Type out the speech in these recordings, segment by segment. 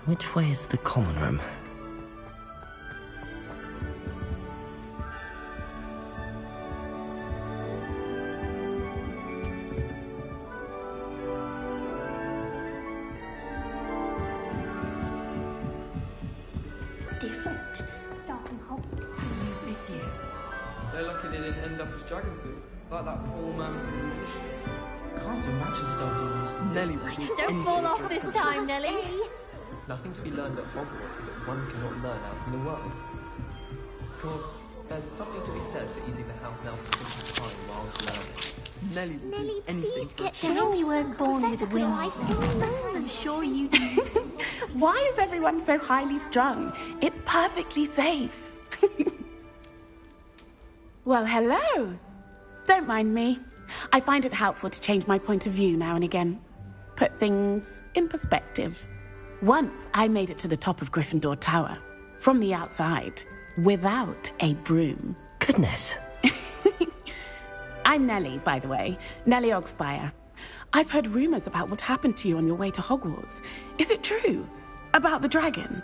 Which way is the common room? Different. Starting Hogwarts. They're lucky they didn't end up as dragon food, like that poor man from the ministry. Can't imagine starting with Nelly. Don't fall off this time, Nelly. Nothing to be learned at Hogwarts that one cannot learn out in the world. Of course, there's something to be said for easing the house elf's time whilst learning. Nelly will do anything Please for get a down. You weren't born with a wing. I'm sure you do. Why is everyone so highly strung? It's perfectly safe. Well, hello. Don't mind me. I find it helpful to change my point of view now and again. Put things in perspective. Once I made it to the top of Gryffindor Tower, from the outside, without a broom. Goodness. I'm Nellie, by the way. Nellie Ogspire. I've heard rumors about what happened to you on your way to Hogwarts. Is it true? About the dragon?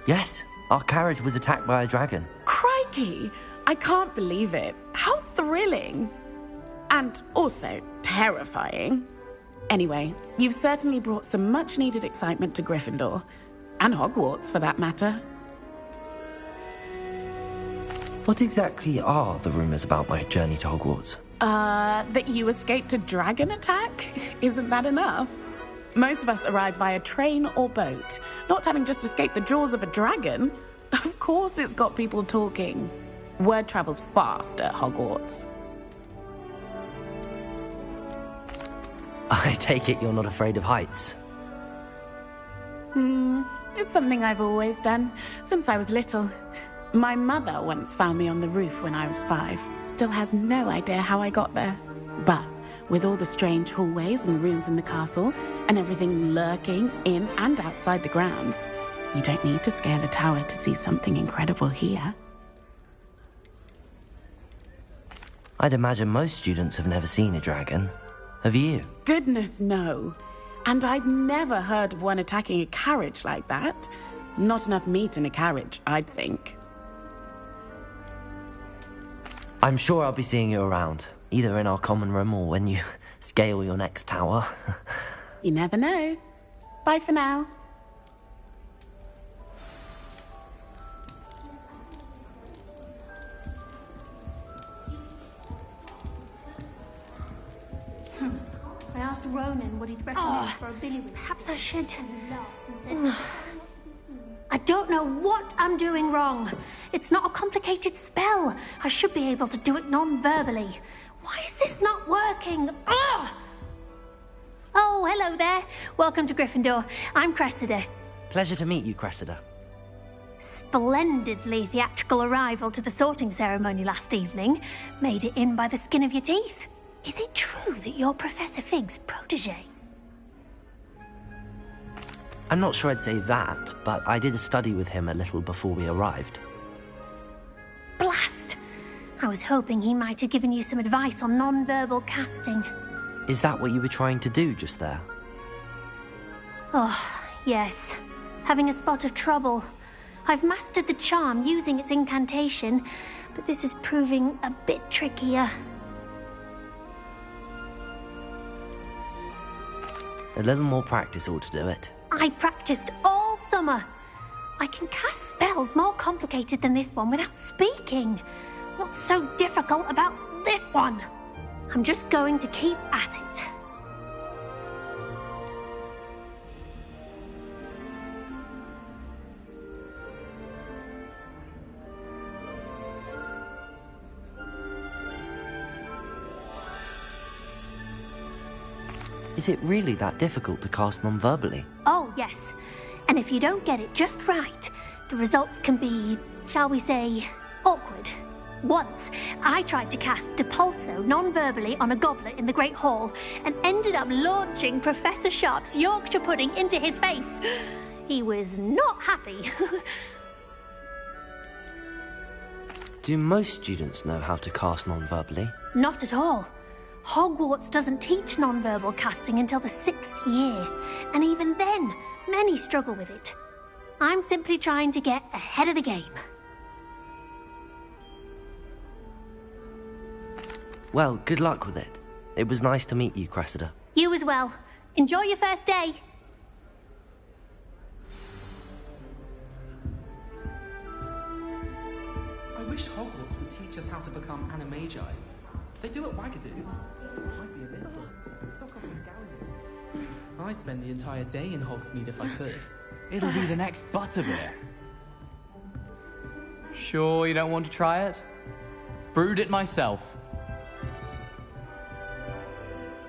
Yes, our carriage was attacked by a dragon. Crikey! I can't believe it. How thrilling! And also terrifying. Anyway, you've certainly brought some much-needed excitement to Gryffindor. And Hogwarts, for that matter. What exactly are the rumors about my journey to Hogwarts? That you escaped a dragon attack? Isn't that enough? Most of us arrive via train or boat, not having just escaped the jaws of a dragon. Of course it's got people talking. Word travels fast at Hogwarts. I take it you're not afraid of heights. It's something I've always done, since I was little. My mother once found me on the roof when I was 5. Still has no idea how I got there. But with all the strange hallways and rooms in the castle, and everything lurking in and outside the grounds, you don't need to scale a tower to see something incredible here. I'd imagine most students have never seen a dragon. Have you? Goodness, no. And I'd never heard of one attacking a carriage like that. Not enough meat in a carriage, I'd think. I'm sure I'll be seeing you around, either in our common room or when you scale your next tower. You never know. Bye for now. I asked Ronan what he'd recommend for a billywig. Perhaps I should. I don't know what I'm doing wrong. It's not a complicated spell. I should be able to do it non-verbally. Why is this not working? Oh, hello there. Welcome to Gryffindor. I'm Cressida. Pleasure to meet you, Cressida. Splendidly theatrical arrival to the sorting ceremony last evening. Made it in by the skin of your teeth. Is it true that you're Professor Fig's protege? I'm not sure I'd say that, but I did a study with him a little before we arrived. Blast! I was hoping he might have given you some advice on non-verbal casting. Is that what you were trying to do just there? Oh, yes. Having a spot of trouble. I've mastered the charm using its incantation, but this is proving a bit trickier. A little more practice ought to do it. I practiced all summer. I can cast spells more complicated than this one without speaking. What's so difficult about this one? I'm just going to keep at it. Is it really that difficult to cast non-verbally? Oh, yes. And if you don't get it just right, the results can be, shall we say, awkward. Once, I tried to cast Depulso non-verbally on a goblet in the Great Hall and ended up launching Professor Sharp's Yorkshire pudding into his face. He was not happy. Do most students know how to cast non-verbally? Not at all. Hogwarts doesn't teach non-verbal casting until the 6th year, and even then, many struggle with it. I'm simply trying to get ahead of the game. Well, good luck with it. It was nice to meet you, Cressida. You as well. Enjoy your first day. I wish Hogwarts would teach us how to become animagi. They do at Wagadu. Might be a bit. I'd spend the entire day in Hogsmeade if I could. It'll be the next butterbeer. Sure you don't want to try it? Brewed it myself.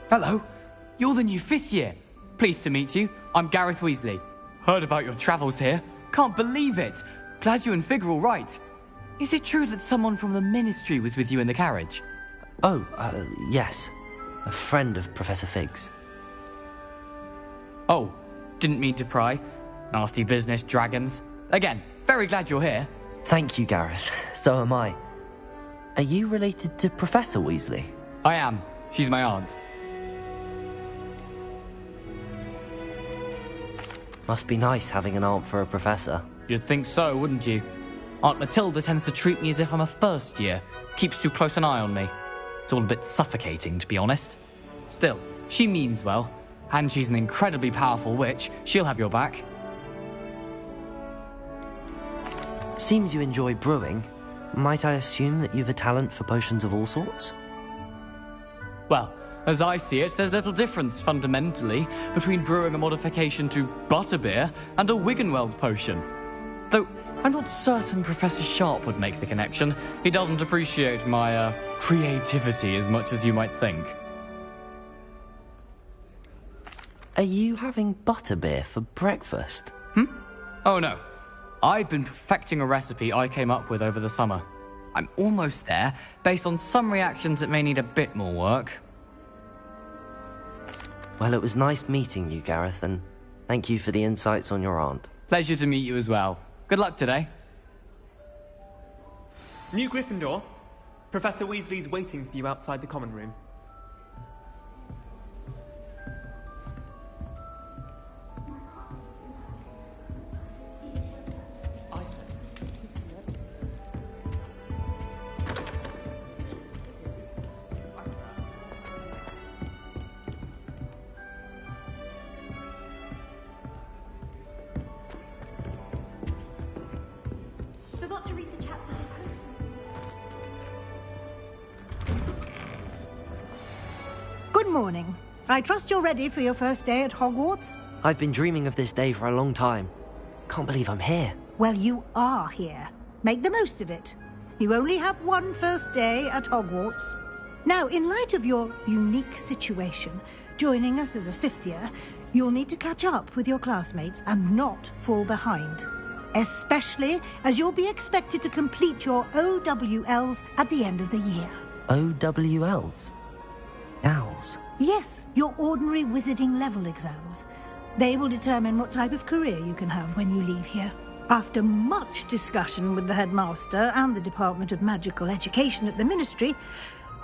Hello, you're the new 5th year. Pleased to meet you. I'm Gareth Weasley. Heard about your travels here. Can't believe it. Glad you and Fig are all right. Is it true that someone from the Ministry was with you in the carriage? Oh, yes. A friend of Professor Fig's. Oh, didn't mean to pry. Nasty business, dragons. Again, very glad you're here. Thank you, Gareth. So am I. Are you related to Professor Weasley? I am. She's my aunt. Must be nice having an aunt for a professor. You'd think so, wouldn't you? Aunt Matilda tends to treat me as if I'm a first year. Keeps too close an eye on me. It's all a bit suffocating, to be honest. Still, she means well. And she's an incredibly powerful witch. She'll have your back. Seems you enjoy brewing. Might I assume that you've a talent for potions of all sorts? Well, as I see it, there's little difference, fundamentally, between brewing a modification to butterbeer and a Wiggenweld potion. Though, I'm not certain Professor Sharp would make the connection. He doesn't appreciate my, creativity as much as you might think. Are you having butterbeer for breakfast? Oh no. I've been perfecting a recipe I came up with over the summer. I'm almost there, based on some reactions that may need a bit more work. Well, it was nice meeting you, Gareth, and thank you for the insights on your aunt. Pleasure to meet you as well. Good luck today. New Gryffindor. Professor Weasley's waiting for you outside the common room. Forgot to read the chapter. Good morning. I trust you're ready for your first day at Hogwarts? I've been dreaming of this day for a long time. Can't believe I'm here. Well, you are here. Make the most of it. You only have one first day at Hogwarts. Now, in light of your unique situation, joining us as a 5th year, you'll need to catch up with your classmates and not fall behind. Especially as you'll be expected to complete your OWLs at the end of the year. OWLs? Owls? Yes, your ordinary wizarding level exams. They will determine what type of career you can have when you leave here. After much discussion with the headmaster and the Department of Magical Education at the Ministry,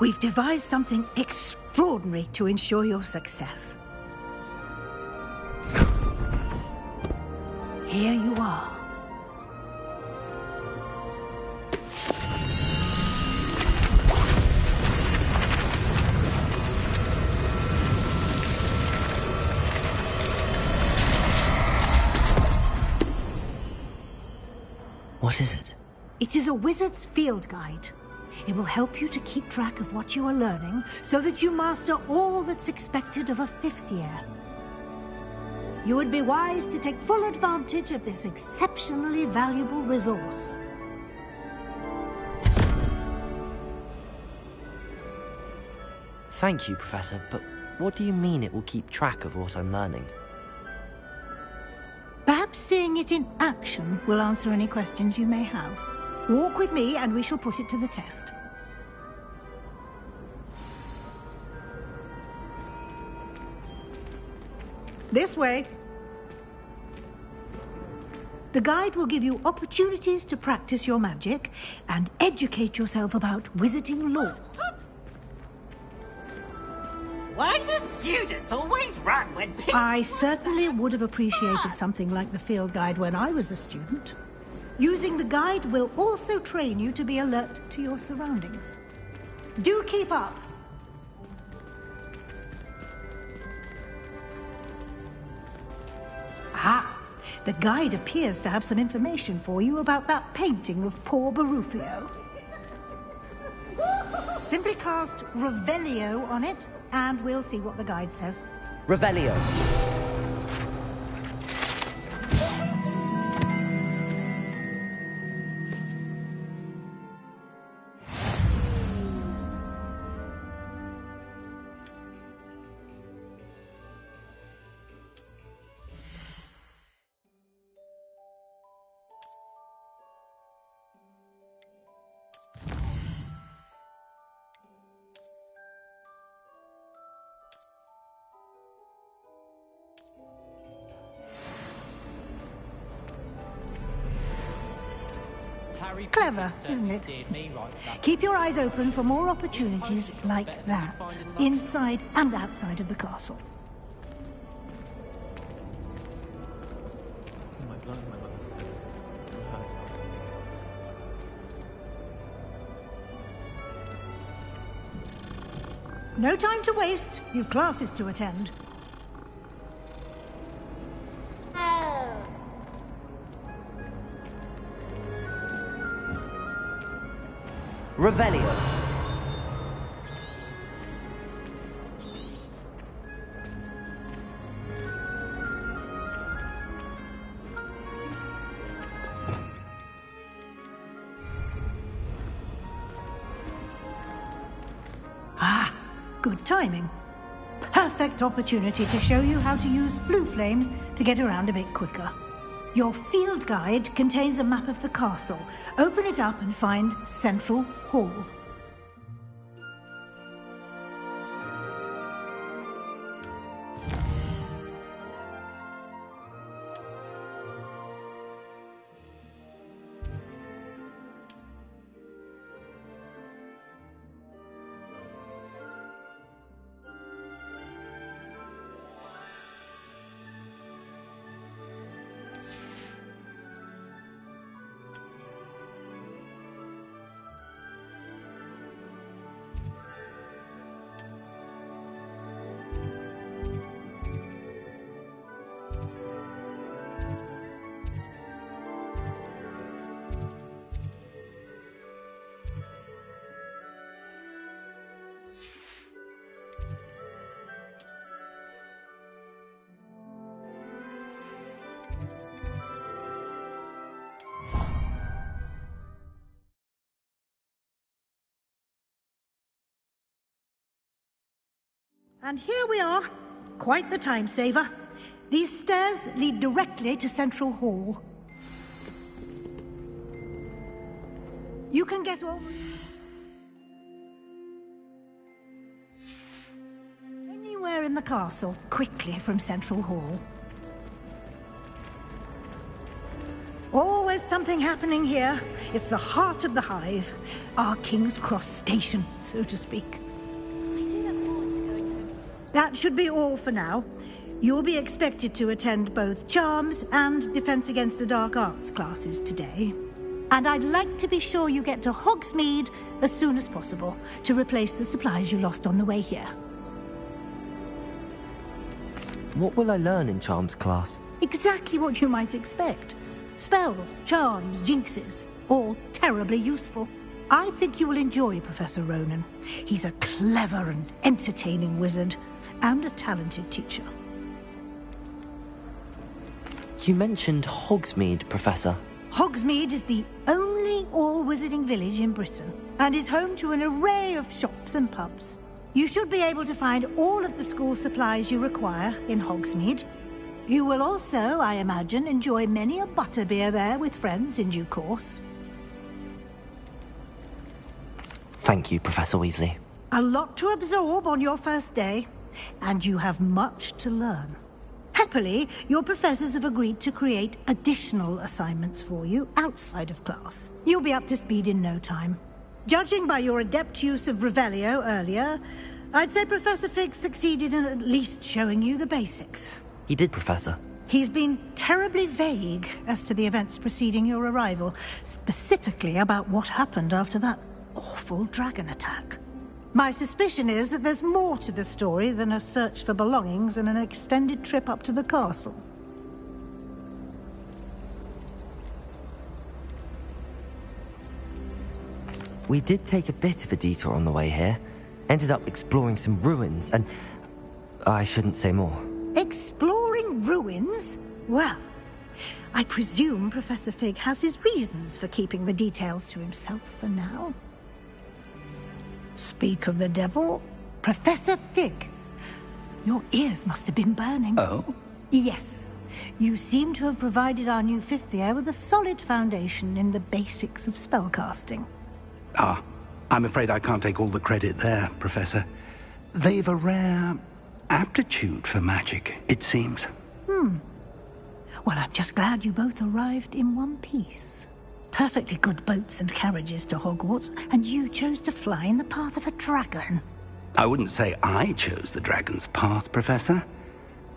we've devised something extraordinary to ensure your success. Here you are. What is it? It is a wizard's field guide. It will help you to keep track of what you are learning so that you master all that's expected of a 5th year. You would be wise to take full advantage of this exceptionally valuable resource. Thank you, Professor, but what do you mean it will keep track of what I'm learning? Perhaps seeing it in action will answer any questions you may have. Walk with me and we shall put it to the test. This way. The guide will give you opportunities to practice your magic and educate yourself about wizarding lore. Why do students always run when people... I certainly would have appreciated something like the field guide when I was a student. Using the guide will also train you to be alert to your surroundings. Do keep up! Ah, the guide appears to have some information for you about that painting of poor Baruffio. Simply cast Revelio on it, and we'll see what the guide says. Revelio. Clever, isn't it? Keep your eyes open for more opportunities like that, inside and outside of the castle. In my blood, my mother says. On her side. No time to waste. You've classes to attend. Revelio. Ah, good timing. Perfect opportunity to show you how to use flue flames to get around a bit quicker. Your field guide contains a map of the castle. Open it up and find Central Hall. And here we are. Quite the time saver. These stairs lead directly to Central Hall. You can get over anywhere in the castle quickly from Central Hall. Always something happening here. It's the heart of the hive. Our King's Cross station, so to speak. That should be all for now. You'll be expected to attend both Charms and Defense Against the Dark Arts classes today. And I'd like to be sure you get to Hogsmeade as soon as possible to replace the supplies you lost on the way here. What will I learn in Charms class? Exactly what you might expect. Spells, charms, jinxes, all terribly useful. I think you will enjoy Professor Ronan. He's a clever and entertaining wizard, and a talented teacher. You mentioned Hogsmeade, Professor. Hogsmeade is the only all-wizarding village in Britain, and is home to an array of shops and pubs. You should be able to find all of the school supplies you require in Hogsmeade. You will also, I imagine, enjoy many a butterbeer there with friends in due course. Thank you, Professor Weasley. A lot to absorb on your first day, and you have much to learn. Happily, your professors have agreed to create additional assignments for you outside of class. You'll be up to speed in no time. Judging by your adept use of Revelio earlier, I'd say Professor Fig succeeded in at least showing you the basics. He did, Professor. He's been terribly vague as to the events preceding your arrival, specifically about what happened after that awful dragon attack. My suspicion is that there's more to the story than a search for belongings and an extended trip up to the castle. We did take a bit of a detour on the way here. Ended up exploring some ruins, and I shouldn't say more. Exploring ruins? Well, I presume Professor Fig has his reasons for keeping the details to himself for now. Speak of the devil, Professor Fig. Your ears must have been burning. Oh? Yes. You seem to have provided our new fifth year with a solid foundation in the basics of spellcasting. Ah, I'm afraid I can't take all the credit there, Professor. They've a rare aptitude for magic, it seems. Well, I'm just glad you both arrived in one piece. Perfectly good boats and carriages to Hogwarts, and you chose to fly in the path of a dragon. I wouldn't say I chose the dragon's path, Professor.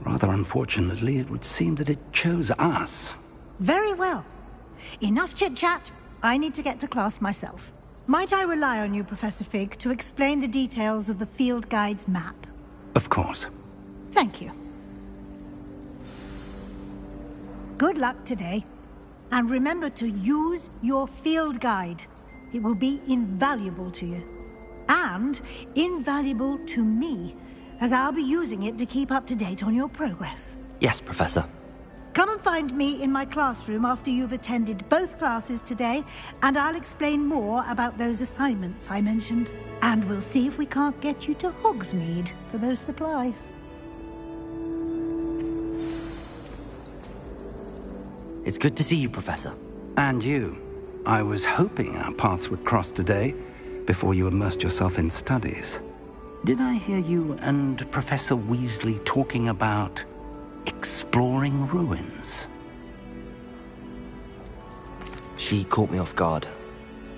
Rather unfortunately, it would seem that it chose us. Very well. Enough chit-chat. I need to get to class myself. Might I rely on you, Professor Fig, to explain the details of the field guide's map? Of course. Thank you. Good luck today. And remember to use your field guide. It will be invaluable to you. And invaluable to me, as I'll be using it to keep up to date on your progress. Yes, Professor. Come and find me in my classroom after you've attended both classes today, and I'll explain more about those assignments I mentioned. And we'll see if we can't get you to Hogsmeade for those supplies. It's good to see you, Professor. And you. I was hoping our paths would cross today, before you immersed yourself in studies. Did I hear you and Professor Weasley talking about exploring ruins? She caught me off guard.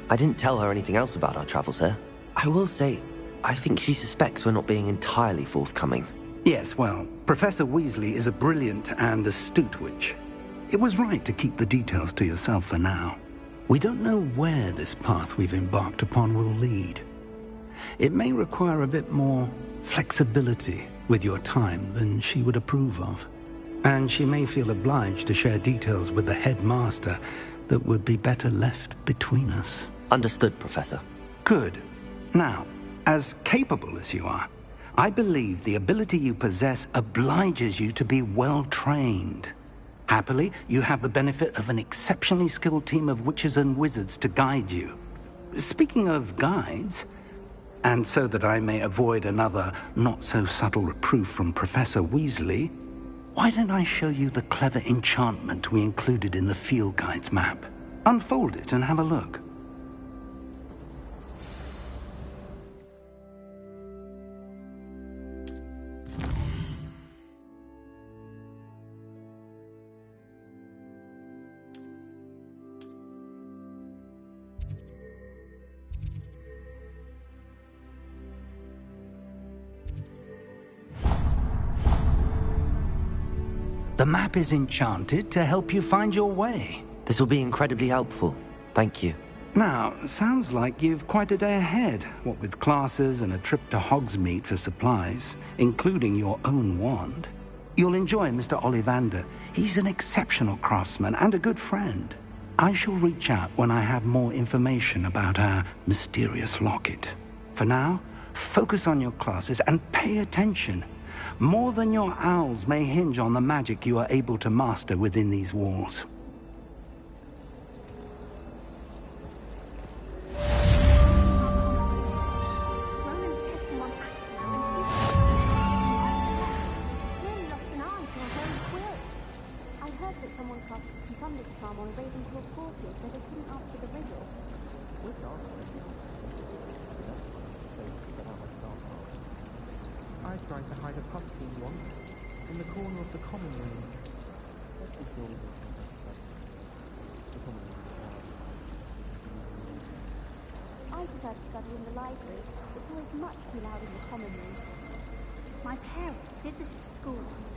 I didn't tell her anything else about our travels here. I will say, I think she suspects we're not being entirely forthcoming. Yes, well, Professor Weasley is a brilliant and astute witch. It was right to keep the details to yourself for now. We don't know where this path we've embarked upon will lead. It may require a bit more flexibility with your time than she would approve of. And she may feel obliged to share details with the headmaster that would be better left between us. Understood, Professor. Good. Now, as capable as you are, I believe the ability you possess obliges you to be well trained. Happily, you have the benefit of an exceptionally skilled team of witches and wizards to guide you. Speaking of guides, and so that I may avoid another not-so-subtle reproof from Professor Weasley, why don't I show you the clever enchantment we included in the field guide's map? Unfold it and have a look. The map is enchanted to help you find your way. This will be incredibly helpful. Thank you. Now, sounds like you've quite a day ahead, what with classes and a trip to Hogsmeade for supplies, including your own wand. You'll enjoy Mr. Ollivander. He's an exceptional craftsman and a good friend. I shall reach out when I have more information about our mysterious locket. For now, focus on your classes and pay attention. More than your owls may hinge on the magic you are able to master within these walls. I tried to hide a pumpkin once, in the corner of the common room. I prefer to study in the library. It's always much too loud in the common room. My parents visited school once.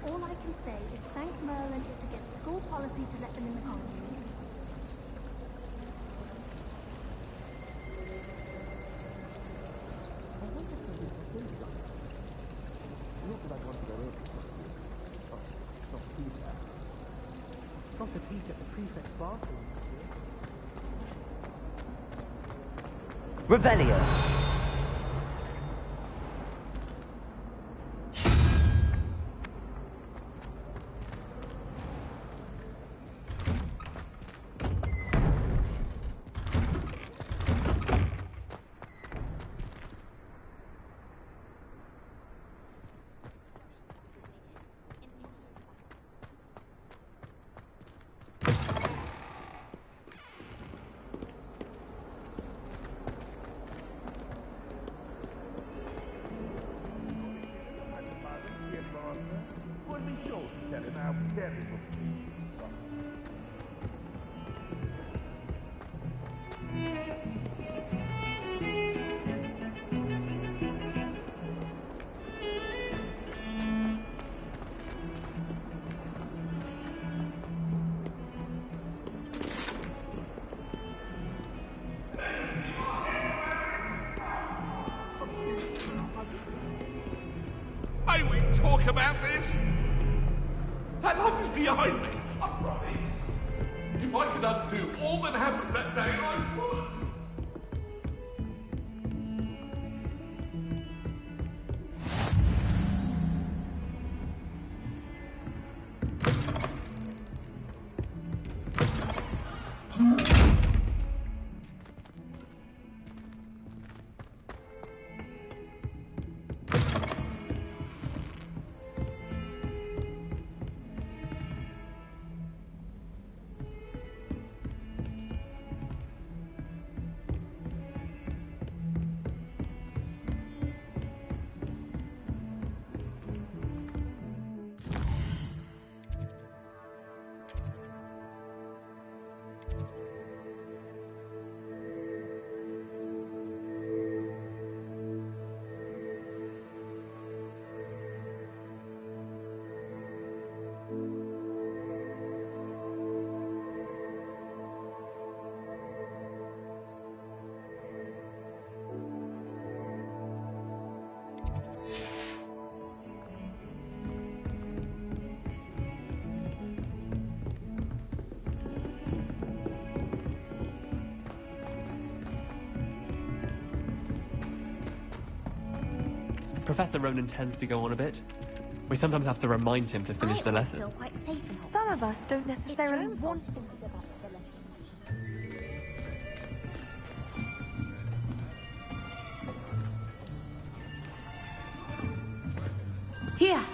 All I can say is thank Merlin it's against school policy to let them in the common room. Not that I want to go in. Not Peter. Got a peek at the prefect's bathroom. Revelio. May we talk about this? That life is behind me, I promise. If I could undo all that happened that day, I would. Professor Ronan tends to go on a bit. We sometimes have to remind him to finish the lesson. I feel quite safe in Hogwarts. Some of us don't necessarily want him to give up the lesson. Here!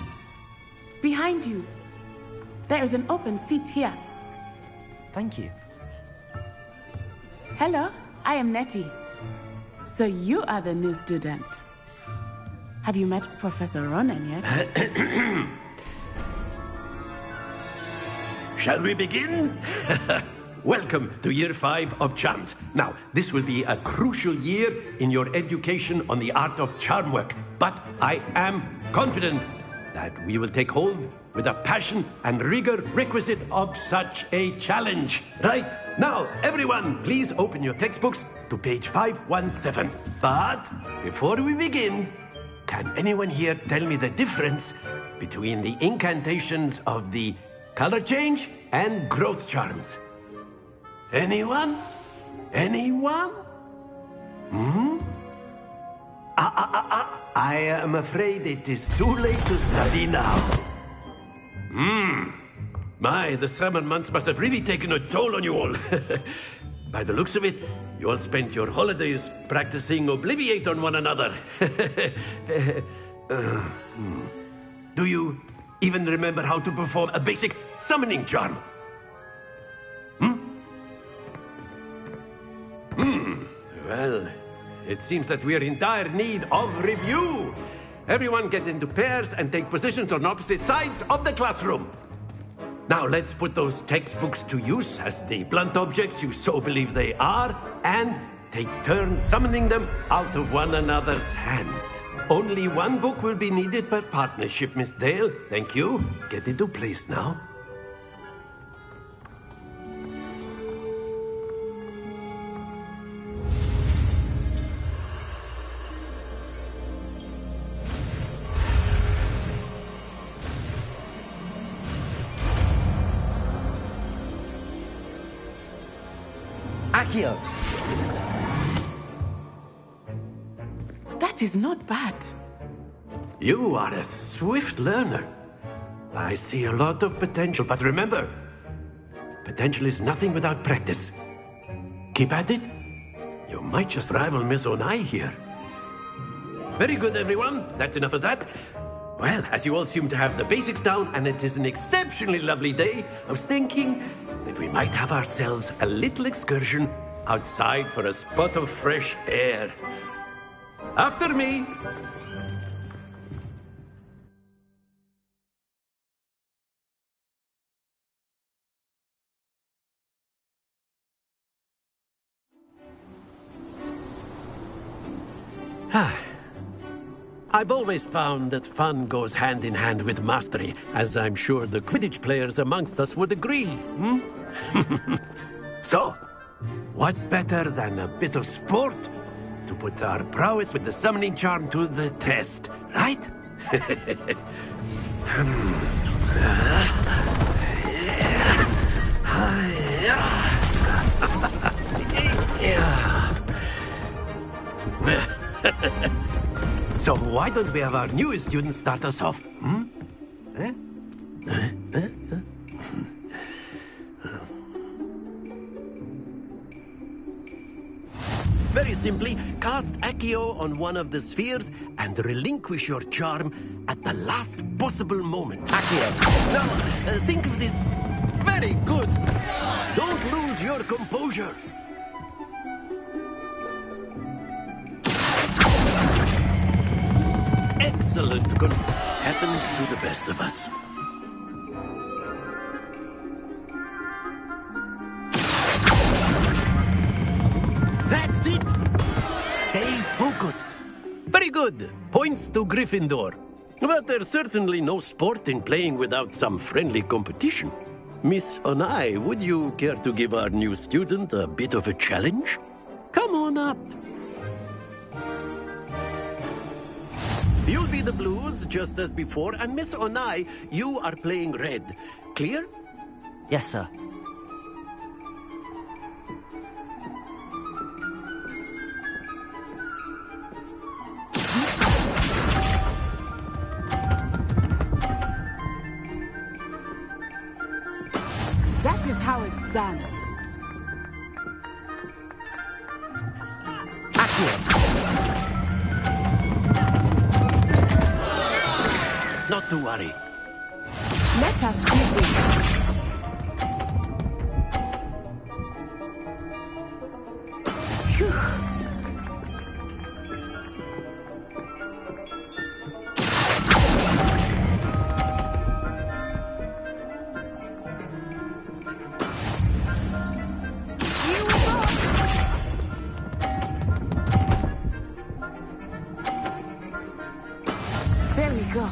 Behind you! There is an open seat here. Thank you. Hello, I am Nettie. So you are the new student. Have you met Professor Ronan yet? Shall we begin? Welcome to Year 5 of Charms. Now, this will be a crucial year in your education on the art of charm work, but I am confident that we will take hold with the passion and rigor requisite of such a challenge. Right, now, everyone, please open your textbooks to page 517. But before we begin, can anyone here tell me the difference between the incantations of the color change and growth charms? Anyone? Anyone? I am afraid it is too late to study now. My, the summer months must have really taken a toll on you all. By the looks of it, you all spent your holidays practicing Obliviate on one another. Do you even remember how to perform a basic summoning charm? Well, it seems that we are in dire need of review. Everyone get into pairs and take positions on opposite sides of the classroom. Now let's put those textbooks to use as the blunt objects you so believe they are, and take turns summoning them out of one another's hands. Only one book will be needed per partnership, Miss Dale. Thank you. Get into place now. Accio! That is not bad. You are a swift learner. I see a lot of potential, but remember, potential is nothing without practice. Keep at it. You might just rival Miss Onai here. Very good, everyone. That's enough of that. Well, as you all seem to have the basics down, and it is an exceptionally lovely day, I was thinking that we might have ourselves a little excursion outside for a spot of fresh air. After me! I've always found that fun goes hand in hand with mastery, as I'm sure the Quidditch players amongst us would agree. So, what better than a bit of sport to put our prowess with the summoning charm to the test, right? So why don't we have our newest student start us off? Very simply, cast Accio on one of the spheres and relinquish your charm at the last possible moment. Accio. Now, think of this. Very good. Don't lose your composure. Excellent. Good. Happens to the best of us. That's it! Stay focused. Very good. Points to Gryffindor. But there's certainly no sport in playing without some friendly competition. Miss Onai, would you care to give our new student a bit of a challenge? Come on up. You'll be the blues, just as before, and Miss Onai, you are playing red. Clear? Yes, sir. That is how it's done. Not to worry. Let us do this. Phew. There we go.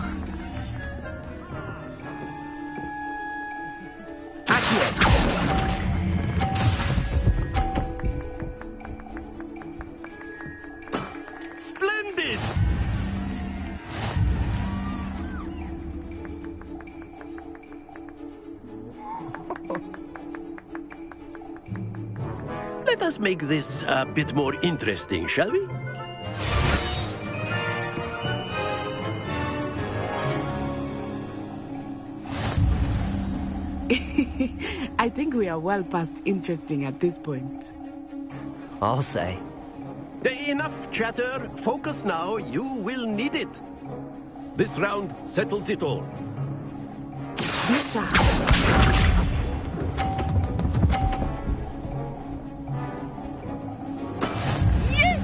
Splendid! Let us make this a bit more interesting, shall we? I think we are well past interesting at this point. I'll say. Enough chatter. Focus now. You will need it. This round settles it all. Bisha. Yes!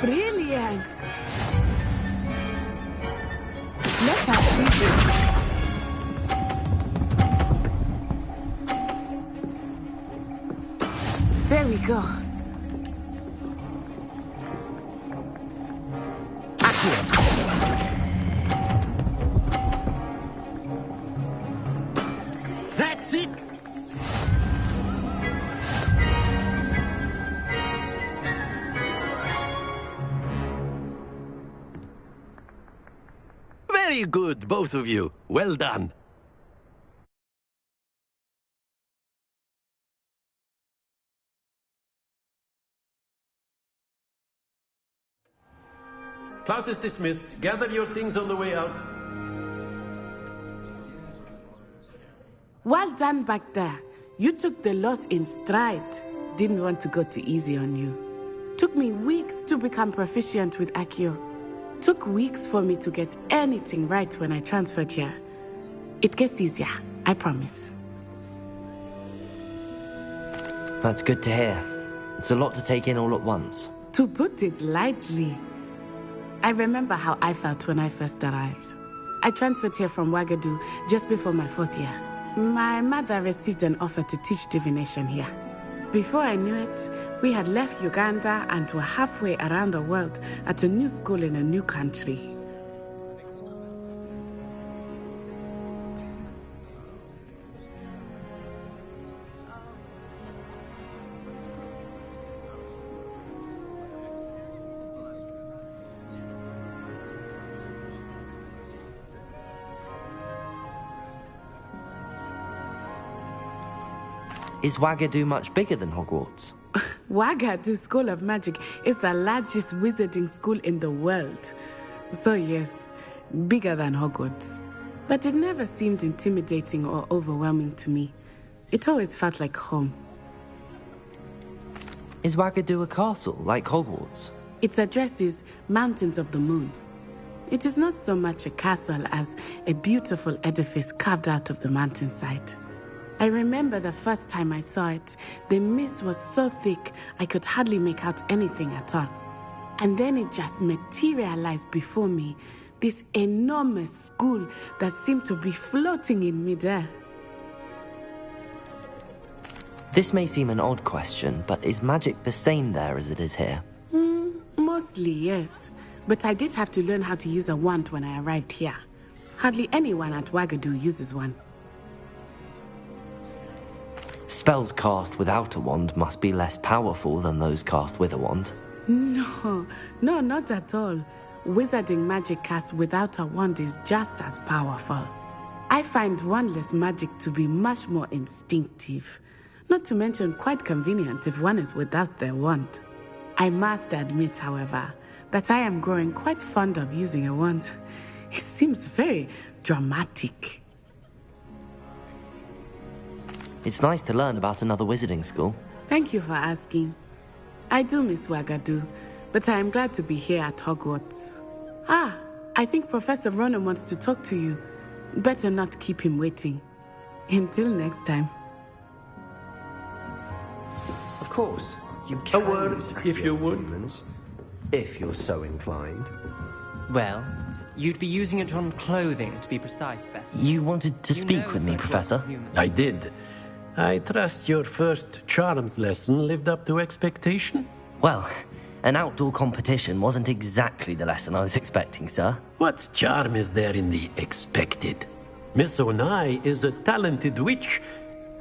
Brilliant! Let us see this. There we go. That's it! Very good, both of you. Well done. Class is dismissed. Gather your things on the way out. Well done back there. You took the loss in stride. Didn't want to go too easy on you. Took me weeks to become proficient with Accio. Took weeks for me to get anything right when I transferred here. It gets easier, I promise. That's good to hear. It's a lot to take in all at once. To put it lightly, I remember how I felt when I first arrived. I transferred here from Ouagadougou just before my 4th year. My mother received an offer to teach divination here. Before I knew it, we had left Uganda and were halfway around the world at a new school in a new country. Is Ouagadougou much bigger than Hogwarts? Ouagadougou School of Magic is the largest wizarding school in the world. So yes, bigger than Hogwarts. But it never seemed intimidating or overwhelming to me. It always felt like home. Is Ouagadougou a castle, like Hogwarts? Its address is Mountains of the Moon. It is not so much a castle as a beautiful edifice carved out of the mountainside. I remember the first time I saw it, the mist was so thick I could hardly make out anything at all. And then it just materialized before me, this enormous school that seemed to be floating in midair. This may seem an odd question, but is magic the same there as it is here? Mostly, yes. But I did have to learn how to use a wand when I arrived here. Hardly anyone at Ouagadougou uses one. Spells cast without a wand must be less powerful than those cast with a wand. No, not at all. Wizarding magic cast without a wand is just as powerful. I find wandless magic to be much more instinctive. Not to mention quite convenient if one is without their wand. I must admit, however, that I am growing quite fond of using a wand. It seems very dramatic. It's nice to learn about another wizarding school. Thank you for asking. I do miss Ouagadougou, but I am glad to be here at Hogwarts. I think Professor Ronan wants to talk to you. Better not keep him waiting. Until next time. Of course, you can A word, use if you would. humans, if you're so inclined. Well, you'd be using it on clothing, to be precise, Vest. You wanted to speak with me, Professor? I did. I trust your first charms lesson lived up to expectation? Well, an outdoor competition wasn't exactly the lesson I was expecting, sir. What charm is there in the expected? Miss Onai is a talented witch.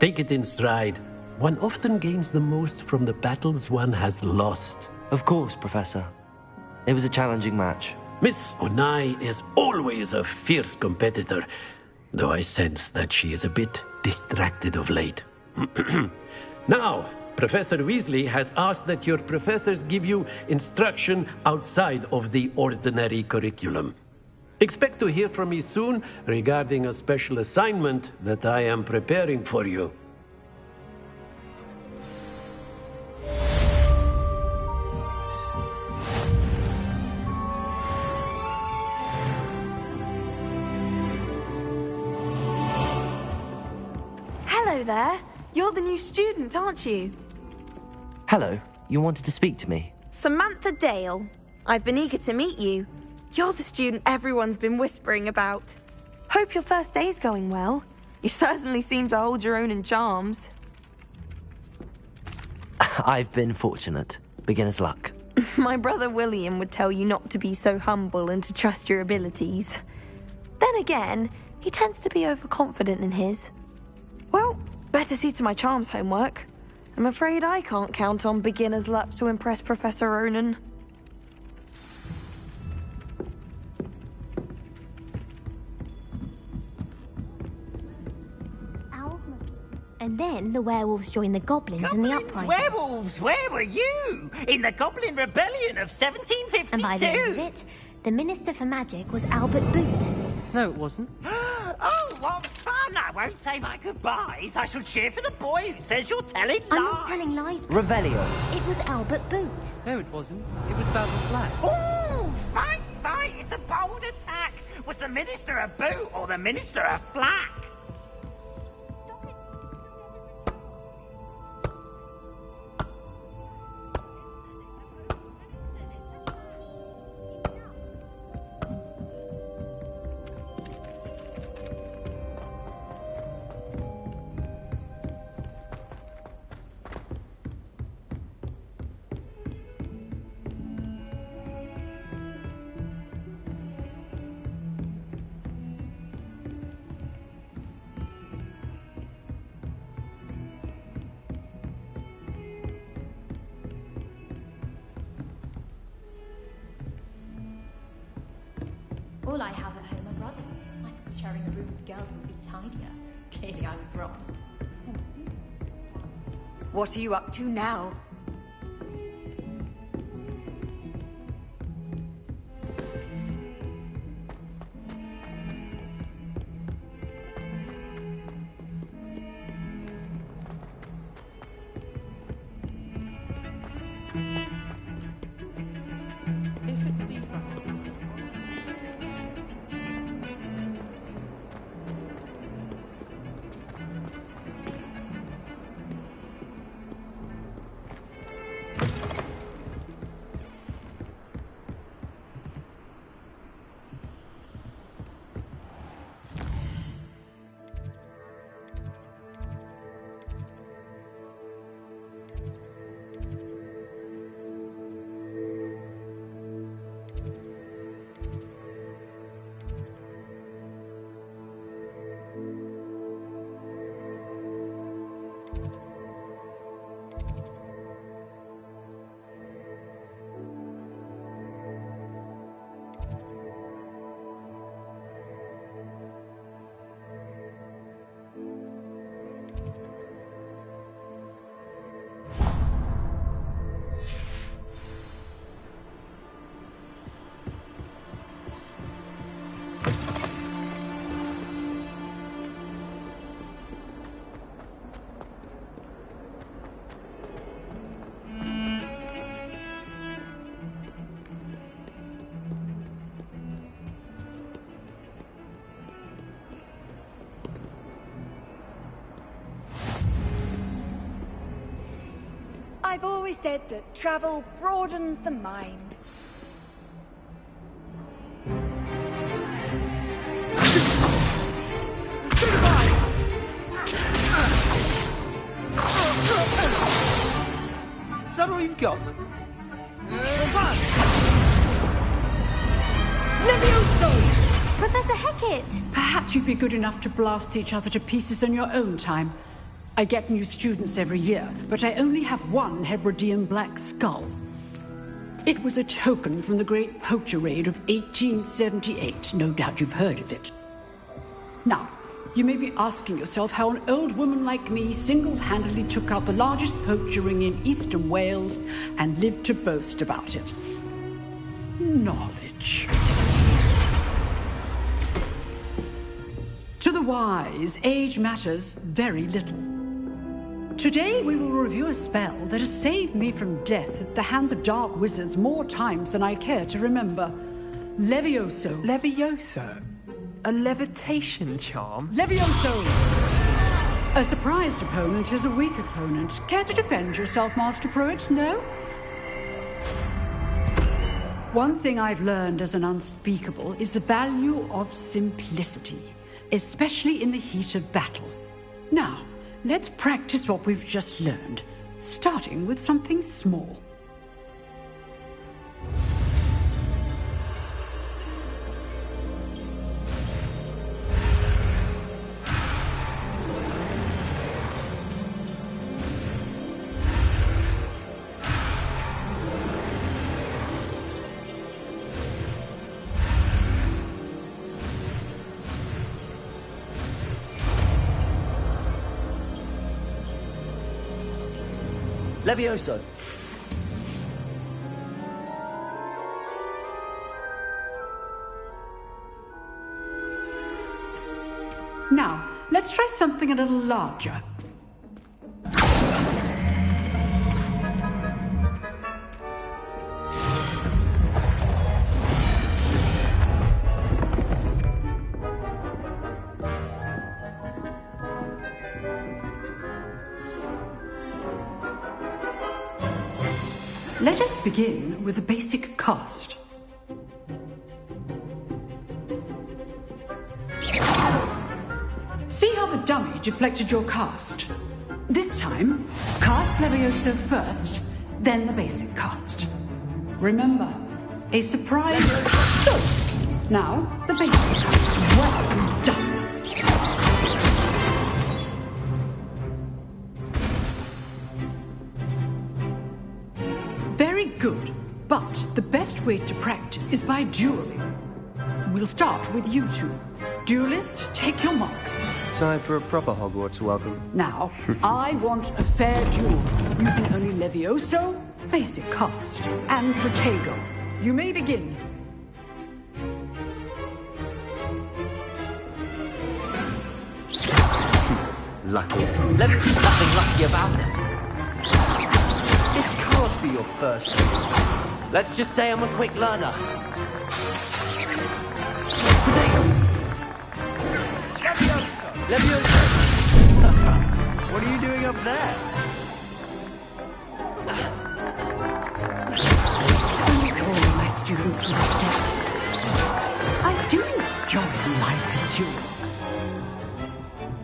Take it in stride. One often gains the most from the battles one has lost. Of course, Professor. It was a challenging match. Miss Onai is always a fierce competitor, though I sense that she is a bit distracted of late. Now, Professor Weasley has asked that your professors give you instruction outside of the ordinary curriculum. Expect to hear from me soon regarding a special assignment that I am preparing for you. Hello there. You're the new student, aren't you? Hello, you wanted to speak to me? Samantha Dale. I've been eager to meet you. You're the student everyone's been whispering about. Hope your first day's going well. You certainly seem to hold your own in charms. I've been fortunate. Beginner's luck. My brother William would tell you not to be so humble and to trust your abilities. Then again, he tends to be overconfident in his. Well, better see to my charms homework. I'm afraid I can't count on beginner's luck to impress Professor Ronan. And then the werewolves joined the goblins in the uprising. Werewolves, where were you? In the Goblin Rebellion of 1752. And by the end of it, the Minister for Magic was Albert Boot. No, it wasn't. Oh, what fun! I won't say my goodbyes. I shall cheer for the boy who says you're telling lies. I'm not telling lies. Revelio. It was Albert Boot. No, it wasn't. It was Basil Flack. Ooh, fight! It's a bold attack. Was the Minister a boot or the Minister a flack? All I have at home are brothers. I thought sharing a room with girls would be tidier. Clearly I was wrong. What are you up to now? I've always said that travel broadens the mind. Is that all you've got? Levioso! Professor Hecat! Perhaps you'd be good enough to blast each other to pieces in your own time. I get new students every year, but I only have one Hebridean black skull. It was a token from the Great Poacher Raid of 1878. No doubt you've heard of it. Now, you may be asking yourself how an old woman like me single-handedly took out the largest poacher ring in eastern Wales and lived to boast about it. Knowledge. To the wise, age matters very little. Today we will review a spell that has saved me from death at the hands of dark wizards more times than I care to remember. Levioso. Levioso? A levitation charm? Levioso! A surprised opponent is a weak opponent. Care to defend yourself, Master Pruitt? No? One thing I've learned as an unspeakable is the value of simplicity, especially in the heat of battle. Now, let's practice what we've just learned, starting with something small. Levioso! Now, let's try something a little larger. Let us begin with the basic cast. See how the dummy deflected your cast? This time, cast Levioso first, then the basic cast. Remember, a surprise... Now, the basic cast. Well done. Very good, but the best way to practice is by dueling. We'll start with you two. Duelists, take your marks. Time for a proper Hogwarts welcome. Now, I want a fair duel, using only Levioso, basic cast, and Protego. You may begin. Lucky. Nothing lucky about it. This can't be your first. Let's just say I'm a quick learner. Levioso! What are you doing up there? All my students respect. I do enjoy life in duel.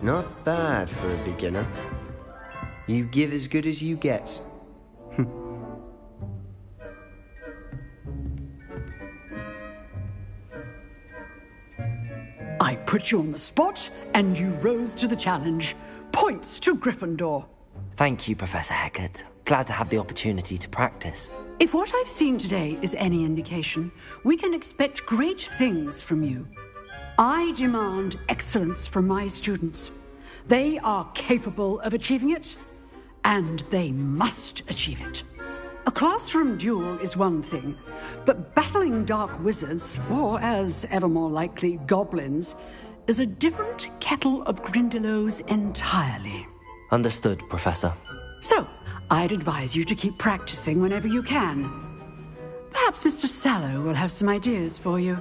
Not bad for a beginner. You give as good as you get. I put you on the spot, and you rose to the challenge. Points to Gryffindor. Thank you, Professor Hecat. Glad to have the opportunity to practice. If what I've seen today is any indication, we can expect great things from you. I demand excellence from my students. They are capable of achieving it, and they must achieve it. A classroom duel is one thing, but battling dark wizards, or as ever more likely, goblins, is a different kettle of Grindylows entirely. Understood, Professor. So, I'd advise you to keep practicing whenever you can. Perhaps Mr. Sallow will have some ideas for you.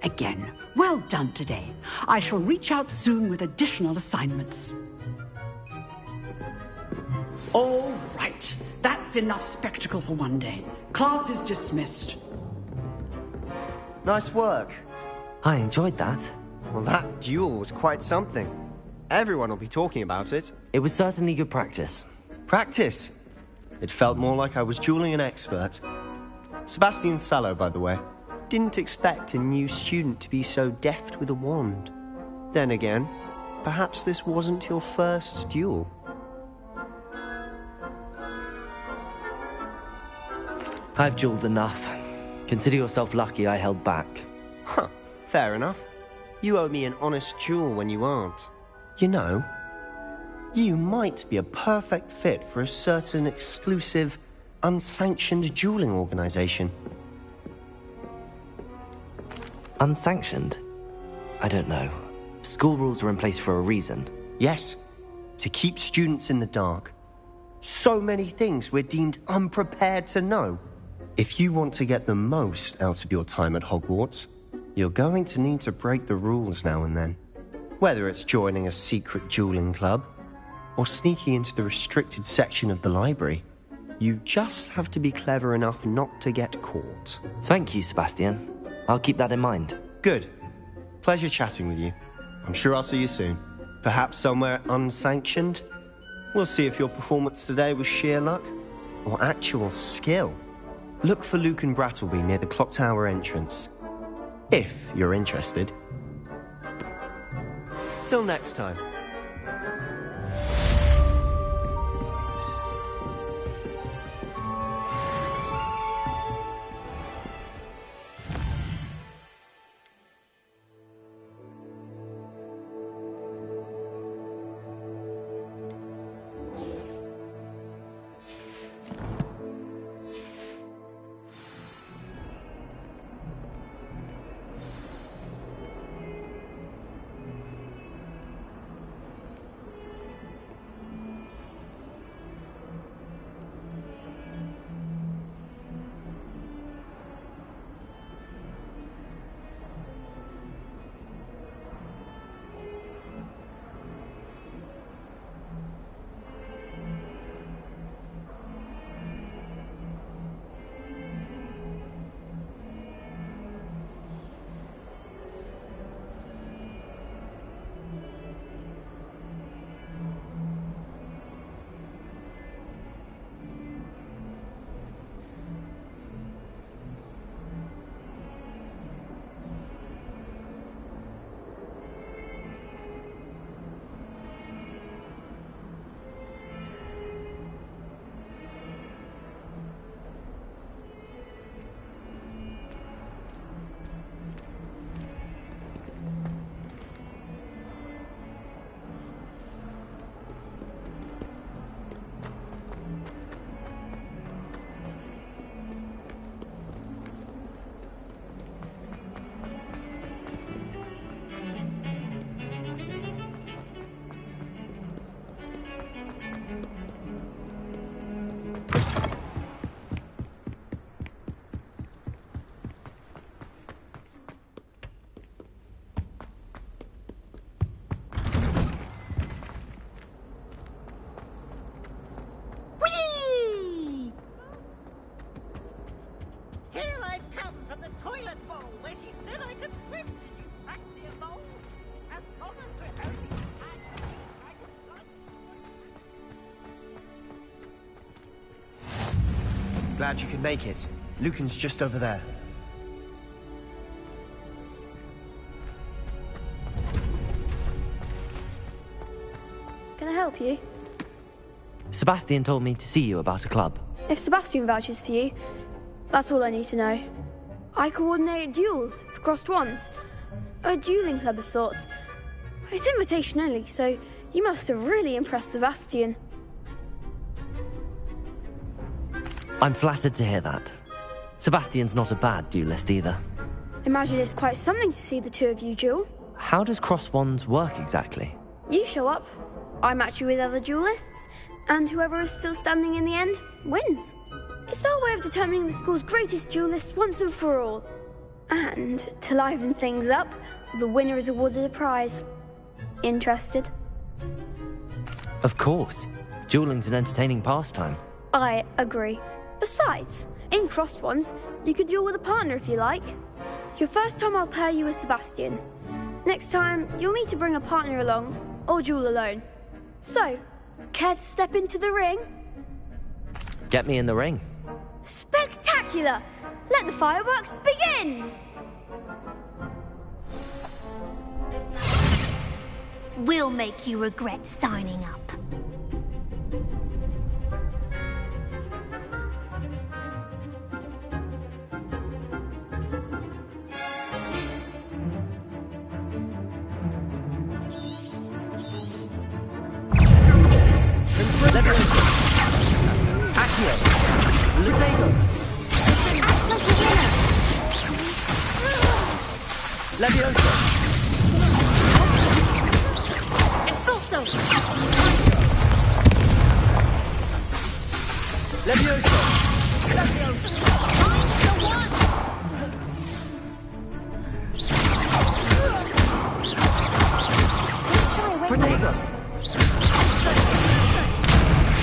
Again, well done today. I shall reach out soon with additional assignments. All right. That's enough spectacle for one day. Class is dismissed. Nice work. I enjoyed that. Well, that duel was quite something. Everyone will be talking about it. It was certainly good practice. Practice? It felt more like I was dueling an expert. Sebastian Sallow, by the way. Didn't expect a new student to be so deft with a wand. Then again, perhaps this wasn't your first duel. I've dueled enough. Consider yourself lucky I held back. Huh, fair enough. You owe me an honest duel when you aren't. You know, you might be a perfect fit for a certain exclusive, unsanctioned dueling organization. Unsanctioned? I don't know. School rules are in place for a reason. Yes, to keep students in the dark. So many things we're deemed unprepared to know. If you want to get the most out of your time at Hogwarts, you're going to need to break the rules now and then. Whether it's joining a secret dueling club, or sneaking into the restricted section of the library. You just have to be clever enough not to get caught. Thank you, Sebastian. I'll keep that in mind. Good. Pleasure chatting with you. I'm sure I'll see you soon. Perhaps somewhere unsanctioned? We'll see if your performance today was sheer luck or actual skill. Look for Luke and Brattleby near the clock tower entrance. If you're interested. Till next time. Glad you could make it. Lucan's just over there. Can I help you? Sebastian told me to see you about a club. If Sebastian vouches for you, that's all I need to know. I coordinate duels for crossed wands. A dueling club of sorts. It's invitation only, so you must have really impressed Sebastian. I'm flattered to hear that. Sebastian's not a bad duelist either. Imagine it's quite something to see the two of you duel. How does cross wands work exactly? You show up, I match you with other duelists, and whoever is still standing in the end wins. It's our way of determining the school's greatest duelist once and for all. And to liven things up, the winner is awarded a prize. Interested? Of course. Dueling's an entertaining pastime. I agree. Besides, in crossed ones, you can duel with a partner if you like. Your first time I'll pair you with Sebastian. Next time, you'll need to bring a partner along, or duel alone. So, care to step into the ring? Get me in the ring. Spectacular! Let the fireworks begin! We'll make you regret signing up. Levioso! Expulso! Levioso! Protego!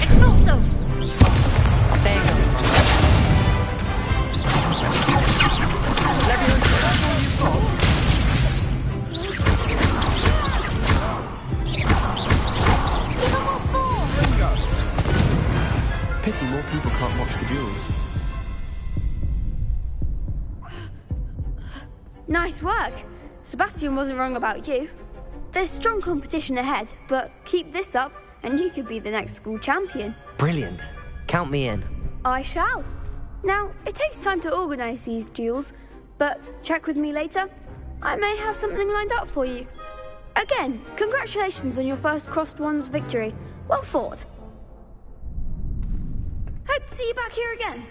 Expulso! There Nice work. Sebastian wasn't wrong about you. There's strong competition ahead, but keep this up and you could be the next school champion. Brilliant. Count me in. I shall. Now, it takes time to organise these duels, but check with me later. I may have something lined up for you. Again, congratulations on your first Crossed Wands victory. Well fought. Hope to see you back here again.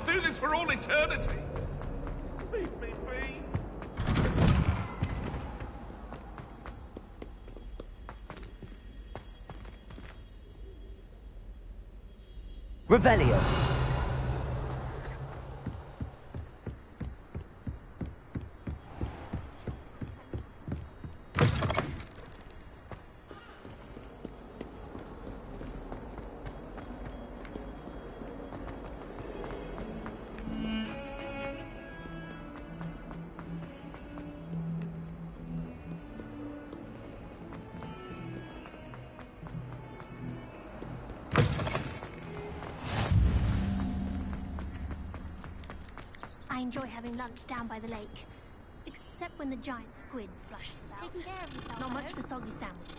Do this for all eternity. Leave me be. Revelio. I enjoy having lunch down by the lake. Except when the giant squid splashes about. Taking care of yourself, not much for soggy sandwiches.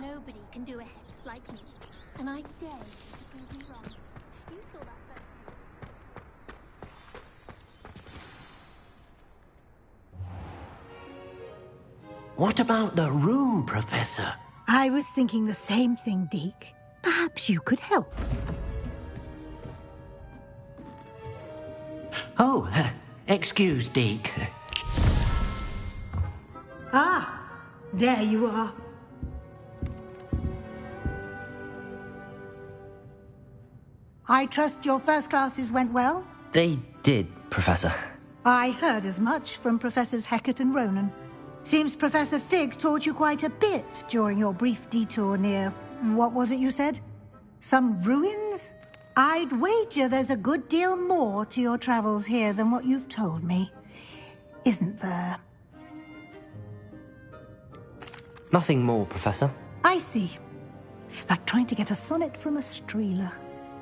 Nobody can do a hex like me. And I dare you to prove me wrong. You saw that first. What about the room, Professor? I was thinking the same thing, Deke. Perhaps you could help. Oh, excuse, Deke. Ah, there you are. I trust your first classes went well? They did, Professor. I heard as much from Professors Hecat and Ronan. Seems Professor Fig taught you quite a bit during your brief detour near... what was it you said? Some ruins? I'd wager there's a good deal more to your travels here than what you've told me. Isn't there? Nothing more, Professor. I see. Like trying to get a sonnet from a streeler.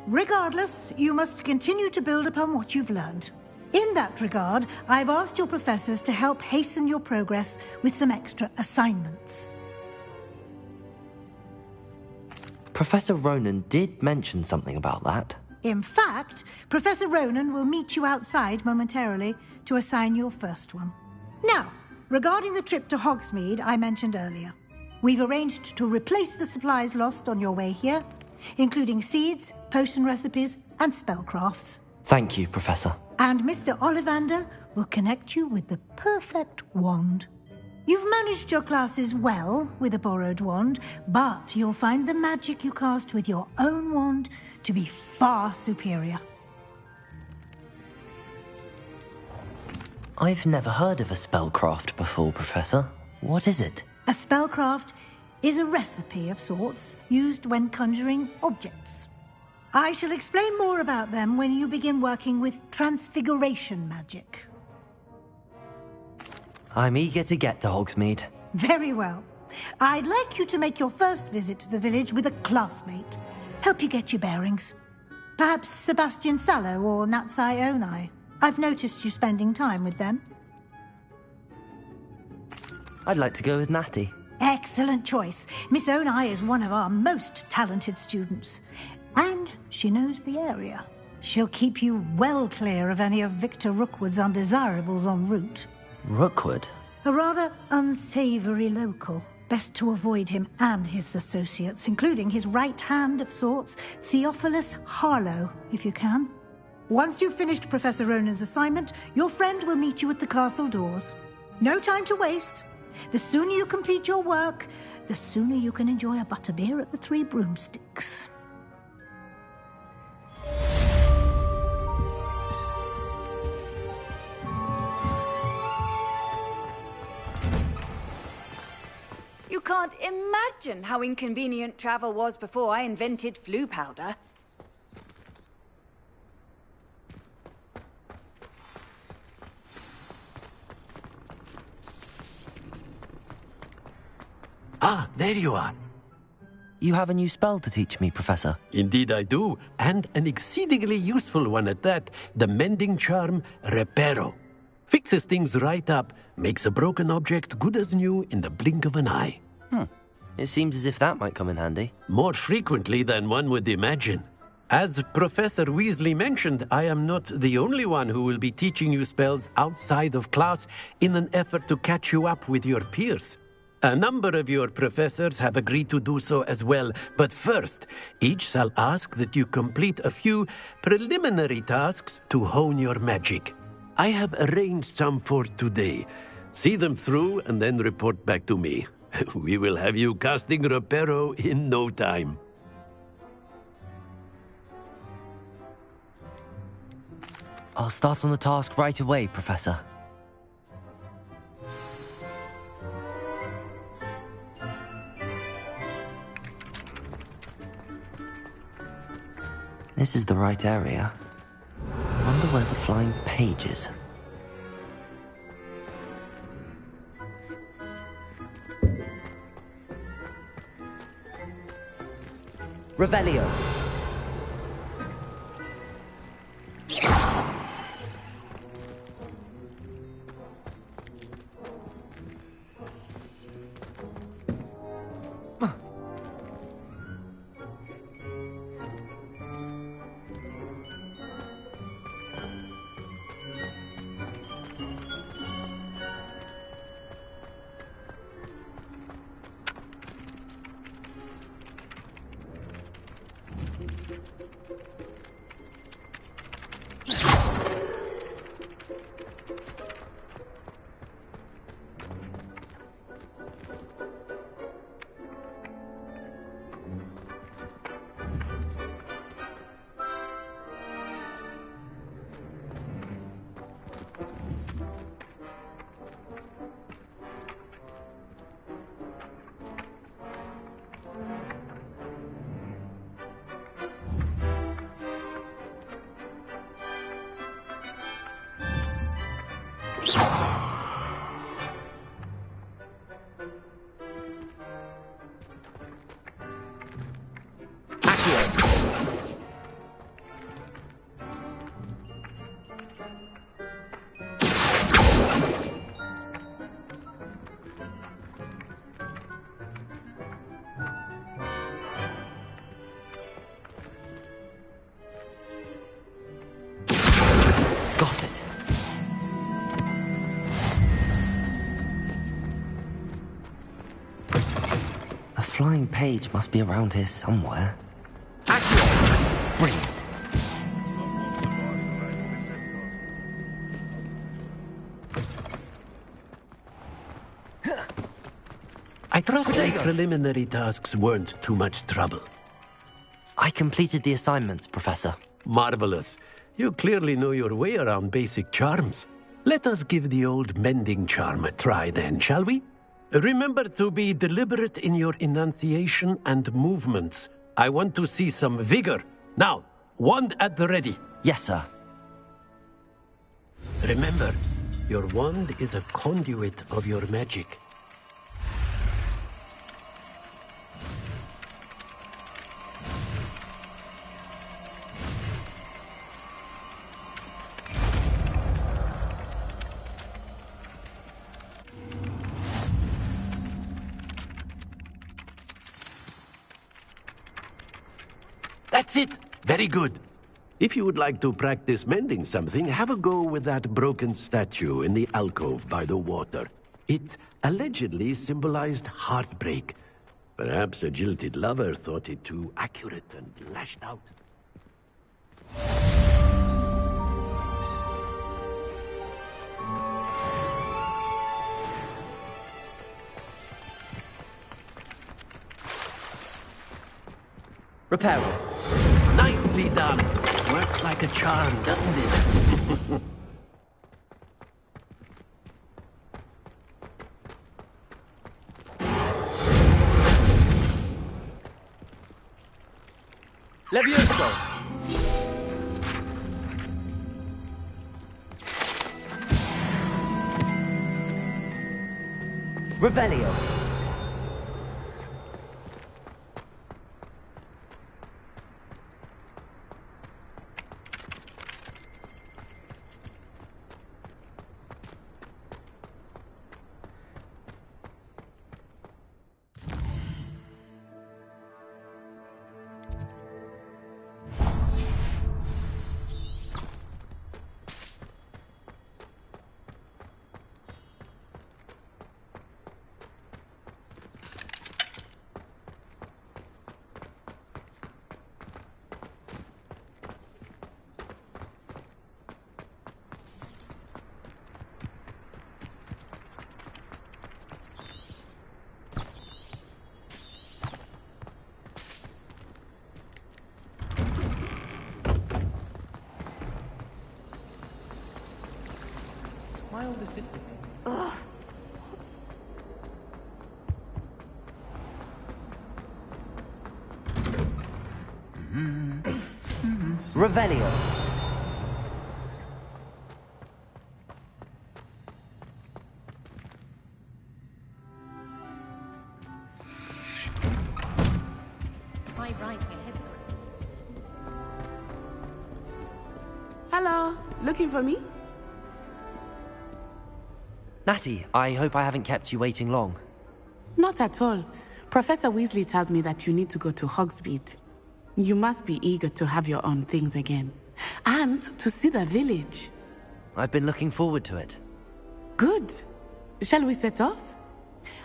Regardless, you must continue to build upon what you've learned. In that regard, I've asked your professors to help hasten your progress with some extra assignments. Professor Ronan did mention something about that. In fact, Professor Ronan will meet you outside momentarily to assign your first one. Now, regarding the trip to Hogsmeade I mentioned earlier, we've arranged to replace the supplies lost on your way here, including seeds, potion recipes, and spellcrafts. Thank you, Professor. And Mr. Ollivander will connect you with the perfect wand. You've managed your classes well with a borrowed wand, but you'll find the magic you cast with your own wand to be far superior. I've never heard of a spellcraft before, Professor. What is it? A spellcraft is a recipe of sorts used when conjuring objects. I shall explain more about them when you begin working with transfiguration magic. I'm eager to get to Hogsmeade. Very well. I'd like you to make your first visit to the village with a classmate. Help you get your bearings. Perhaps Sebastian Sallow or Natsai Onai. I've noticed you spending time with them. I'd like to go with Natty. Excellent choice. Miss Onai is one of our most talented students. And she knows the area. She'll keep you well clear of any of Victor Rookwood's undesirables en route. Rookwood? A rather unsavoury local. Best to avoid him and his associates, including his right hand of sorts, Theophilus Harlow, if you can. Once you've finished Professor Ronan's assignment, your friend will meet you at the castle doors. No time to waste. The sooner you complete your work, the sooner you can enjoy a butterbeer at the Three Broomsticks. You can't imagine how inconvenient travel was before I invented flu powder. Ah, there you are. You have a new spell to teach me, Professor. Indeed I do, and an exceedingly useful one at that. The mending charm, Reparo. Fixes things right up, makes a broken object good as new in the blink of an eye. It seems as if that might come in handy. More frequently than one would imagine. As Professor Weasley mentioned, I am not the only one who will be teaching you spells outside of class in an effort to catch you up with your peers. A number of your professors have agreed to do so as well, but first, each shall ask that you complete a few preliminary tasks to hone your magic. I have arranged some for today. See them through and then report back to me. We will have you casting Reparo in no time. I'll start on the task right away, Professor. This is the right area. I wonder where the flying page is. Revelio. flying page must be around here somewhere. Accio! Brilliant. I trust the preliminary tasks weren't too much trouble. I completed the assignments, Professor. Marvelous. You clearly know your way around basic charms. Let us give the old mending charm a try then, shall we? Remember to be deliberate in your enunciation and movements. I want to see some vigor. Now, wand at the ready. Yes, sir. Remember, your wand is a conduit of your magic. That's it! Very good. If you would like to practice mending something, have a go with that broken statue in the alcove by the water. It allegedly symbolized heartbreak. Perhaps a jilted lover thought it too accurate and lashed out. Repair it. Nicely done. Works like a charm, doesn't it? Levioso! Revelio! My older sister came. Ugh. Revelio! My right, we're hypocrite. Hello, looking for me? Natty, I hope I haven't kept you waiting long. Not at all. Professor Weasley tells me that you need to go to Hogsmeade. You must be eager to have your own things again. And to see the village. I've been looking forward to it. Good. Shall we set off?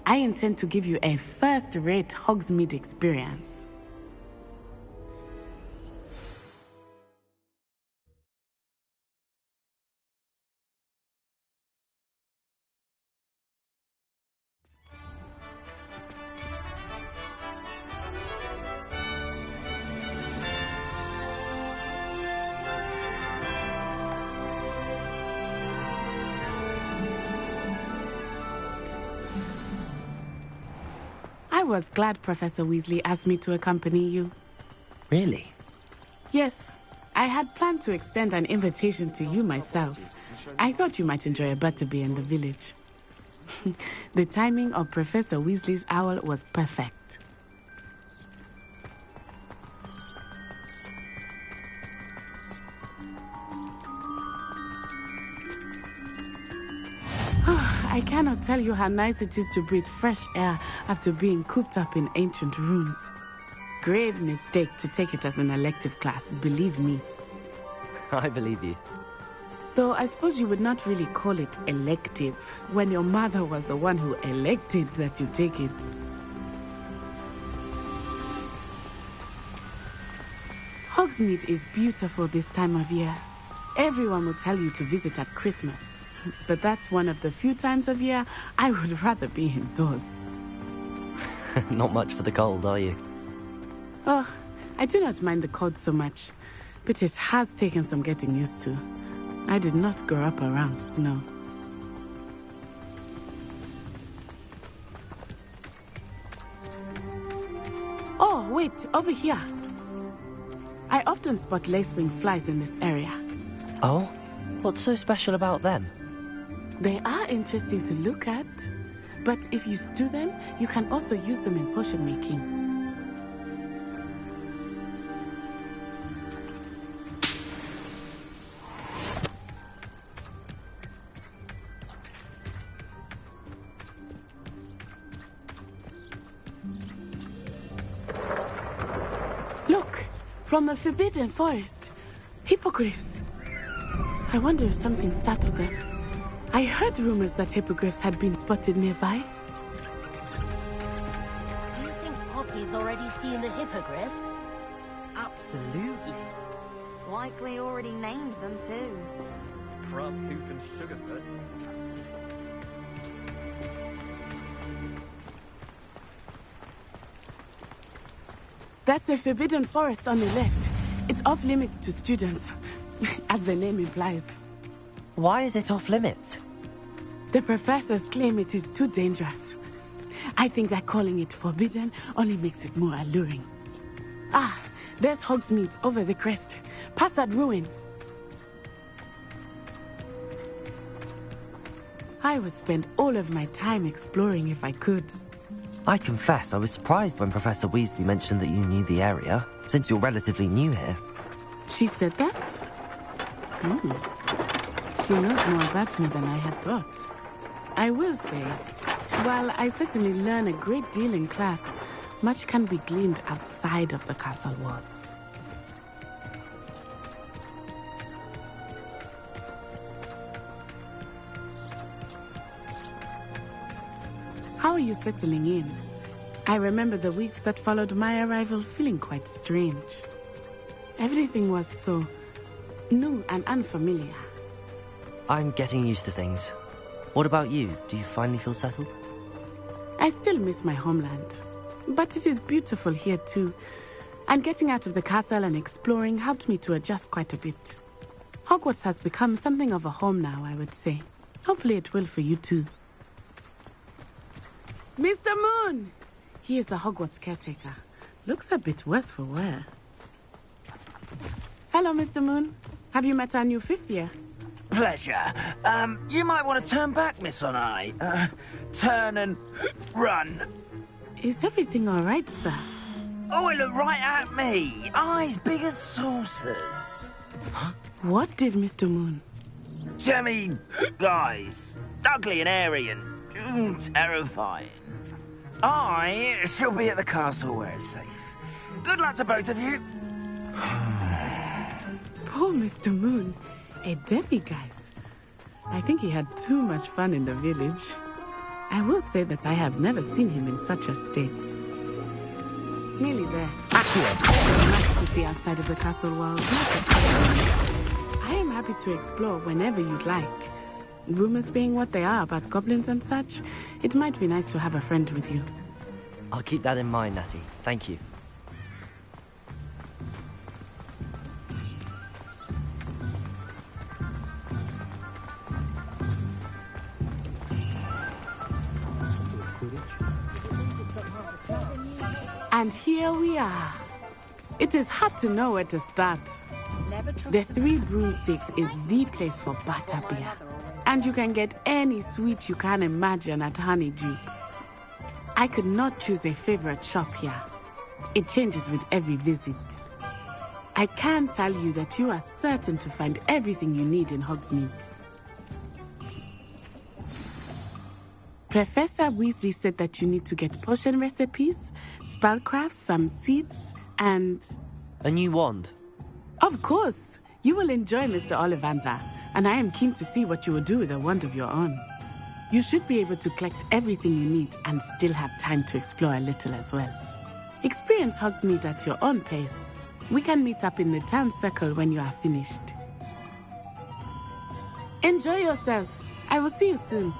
I intend to give you a first-rate Hogsmeade experience. I was glad Professor Weasley asked me to accompany you. Really? Yes. I had planned to extend an invitation to you myself. I thought you might enjoy a butterbeer in the village. The timing of Professor Weasley's owl was perfect. I cannot tell you how nice it is to breathe fresh air after being cooped up in ancient rooms. Grave mistake to take it as an elective class, believe me. I believe you. Though I suppose you would not really call it elective when your mother was the one who elected that you take it. Hogsmeade is beautiful this time of year. Everyone will tell you to visit at Christmas. But that's one of the few times of year I would rather be indoors. Not much for the cold, are you? Oh, I do not mind the cold so much, but it has taken some getting used to. I did not grow up around snow. Oh, wait, over here. I often spot lacewing flies in this area. Oh? What's so special about them? They are interesting to look at, but if you stew them, you can also use them in potion making. Look, from the Forbidden Forest, hippogriffs. I wonder if something startled them. I heard rumors that hippogriffs had been spotted nearby. Do you think Poppy's already seen the hippogriffs? Absolutely. Likely already named them too. Crab soup and sugarfoot. That's the Forbidden Forest on the left. It's off limits to students, as the name implies. Why is it off limits? The professors claim it is too dangerous. I think that calling it forbidden only makes it more alluring. Ah, there's Hogsmeade over the crest. Past that ruin. I would spend all of my time exploring if I could. I confess I was surprised when Professor Weasley mentioned that you knew the area, since you're relatively new here. She said that? She knows more about me than I had thought. I will say, while I certainly learn a great deal in class, much can be gleaned outside of the castle walls. How are you settling in? I remember the weeks that followed my arrival feeling quite strange. Everything was so new and unfamiliar. I'm getting used to things. What about you? Do you finally feel settled? I still miss my homeland, but it is beautiful here too. And getting out of the castle and exploring helped me to adjust quite a bit. Hogwarts has become something of a home now, I would say. Hopefully it will for you too. Mr. Moon! He is the Hogwarts caretaker. Looks a bit worse for wear. Hello, Mr. Moon. Have you met our new fifth year? Pleasure. You might want to turn back, Miss Onai. Turn and run. Is everything all right, sir? Oh, it looked right at me. Eyes big as saucers. What did Mr. Moon? Jemmy guys. Ugly and airy and terrifying. I shall be at the castle where it's safe. Good luck to both of you. Poor Mr. Moon. A demiguise. I think he had too much fun in the village. I will say that I have never seen him in such a state. Nearly there. Much to see outside of the castle walls. I am happy to explore whenever you'd like. Rumors being what they are about goblins and such, it might be nice to have a friend with you. I'll keep that in mind, Natty. Thank you. And here we are. It is hard to know where to start. The Three Broomsticks is the place for butterbeer. And you can get any sweet you can imagine at Honeydukes. I could not choose a favorite shop here. It changes with every visit. I can tell you that you are certain to find everything you need in Hogsmeade. Professor Weasley said that you need to get potion recipes, spellcrafts, some seeds, and... A new wand? Of course! You will enjoy Mr. Ollivander, and I am keen to see what you will do with a wand of your own. You should be able to collect everything you need and still have time to explore a little as well. Experience Hogsmeade at your own pace. We can meet up in the town circle when you are finished. Enjoy yourself. I will see you soon.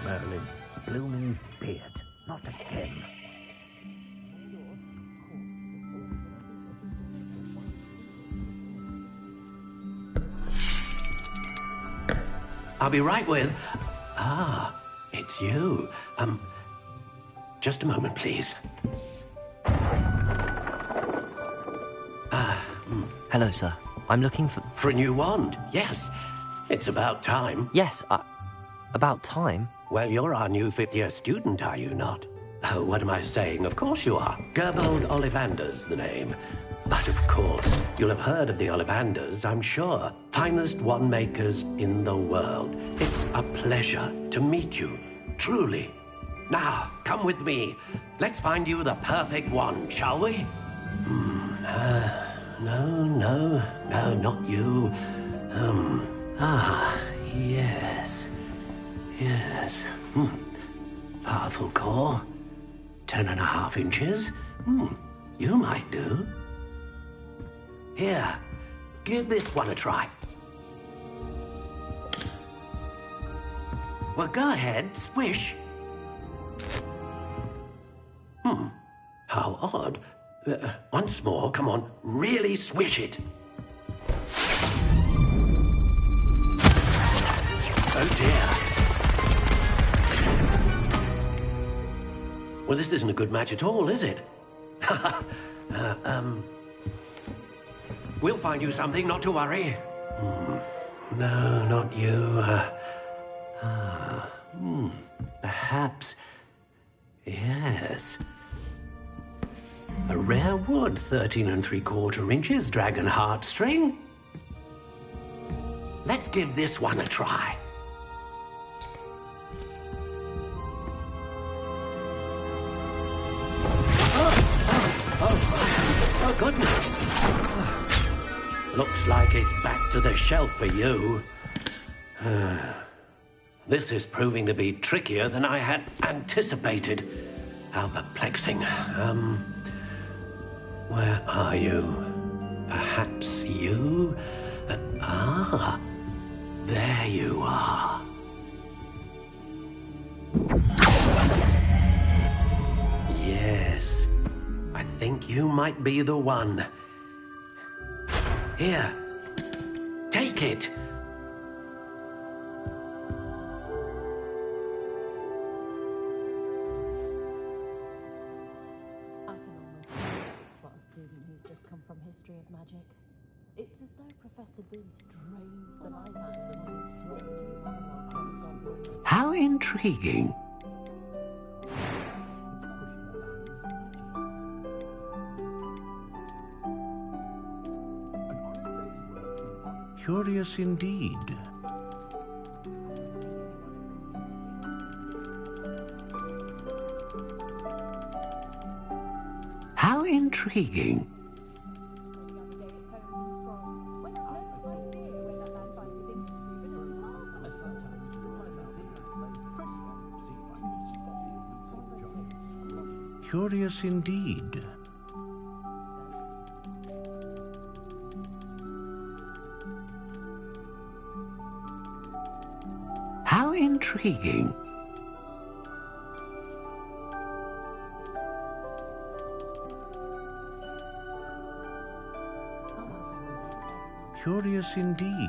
Merlin, blooming beard, not again. I'll be right with... Ah, it's you. Just a moment, please. Hello, sir. I'm looking for... For a new wand, yes. It's about time. Yes, about time? Well, you're our new fifth-year student, are you not? Oh, what am I saying? Of course you are. Gerbold Ollivander's the name. But of course, you'll have heard of the Ollivanders, I'm sure. Finest wand makers in the world. It's a pleasure to meet you, truly. Now, come with me. Let's find you the perfect wand, shall we? No, not you. Yes. Powerful core. 10.5 inches. You might do. Here, give this one a try. Well, go ahead, swish. How odd. Once more, come on, really swish it. Oh dear. Well, this isn't a good match at all, is it? We'll find you something, not to worry. No, not you. Perhaps... Yes. A rare wood, 13 3/4 inches, dragon heartstring. Let's give this one a try. Oh, goodness. Looks like it's back to the shelf for you. This is proving to be trickier than I had anticipated. How perplexing. Where are you? Perhaps you? There you are. Yes, I think you might be the one. Here, take it. How intriguing. Curious indeed. How intriguing. Curious indeed. How intriguing. Curious indeed.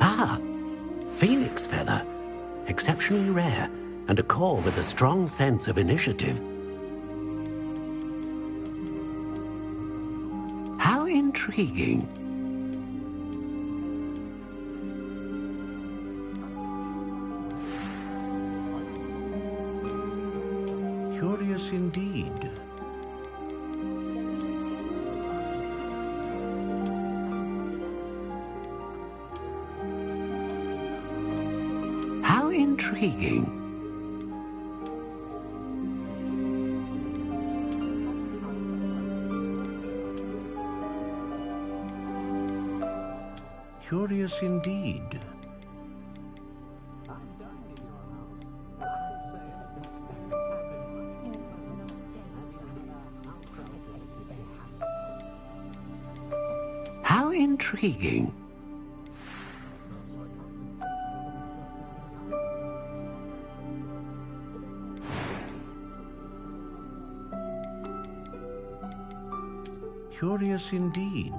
Ah, phoenix feather. Exceptionally rare, and a core with a strong sense of initiative. How intriguing. Curious indeed. How intriguing. Curious indeed. How intriguing. Curious indeed.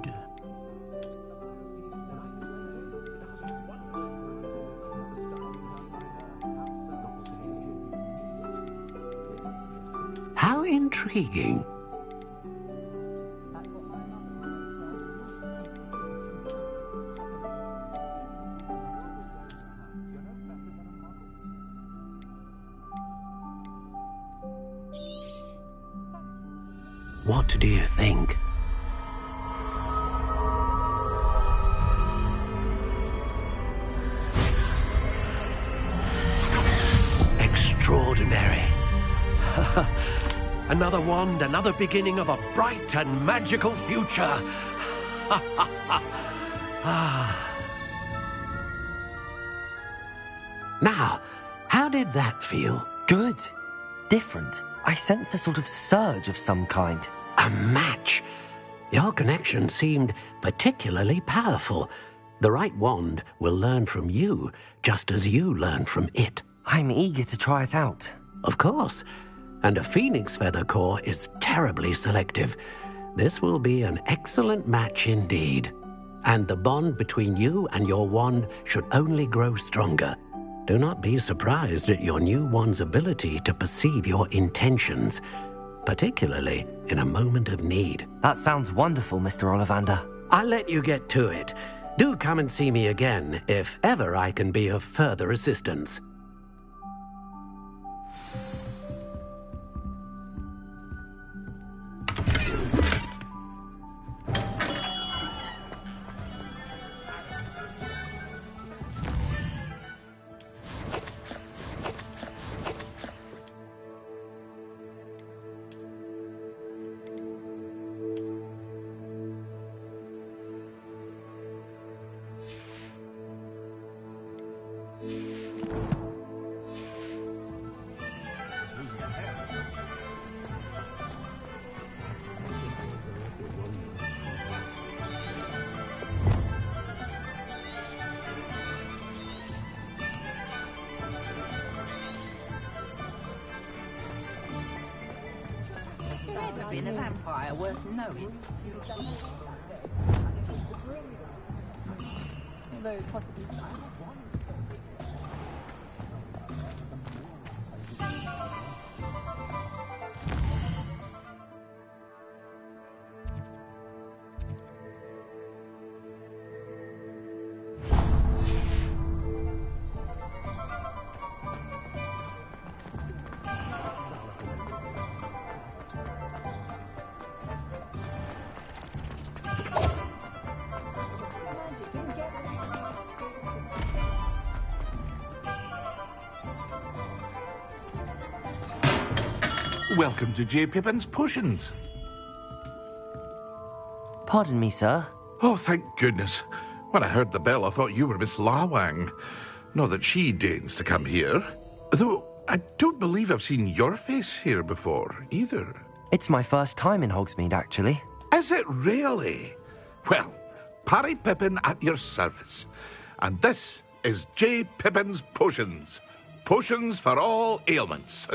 How intriguing. What do you think? Extraordinary. Another wand, another beginning of a bright and magical future. Now, how did that feel? Good. Different. I sensed a sort of surge of some kind. A match. Your connection seemed particularly powerful. The right wand will learn from you, just as you learn from it. I'm eager to try it out. Of course. And a phoenix feather core is terribly selective. This will be an excellent match indeed. And the bond between you and your wand should only grow stronger. Do not be surprised at your new wand's ability to perceive your intentions, particularly in a moment of need. That sounds wonderful, Mr. Ollivander. I'll let you get to it. Do come and see me again if ever I can be of further assistance. Been a vampire worth knowing. Although possibly Welcome to J. Pippin's Potions. Pardon me, sir. Oh, thank goodness. When I heard the bell, I thought you were Miss Lawang. Not that she deigns to come here. Though I don't believe I've seen your face here before, either. It's my first time in Hogsmeade, actually. Is it really? Well, Parry Pippin at your service. And this is J. Pippin's Potions. Potions for all ailments.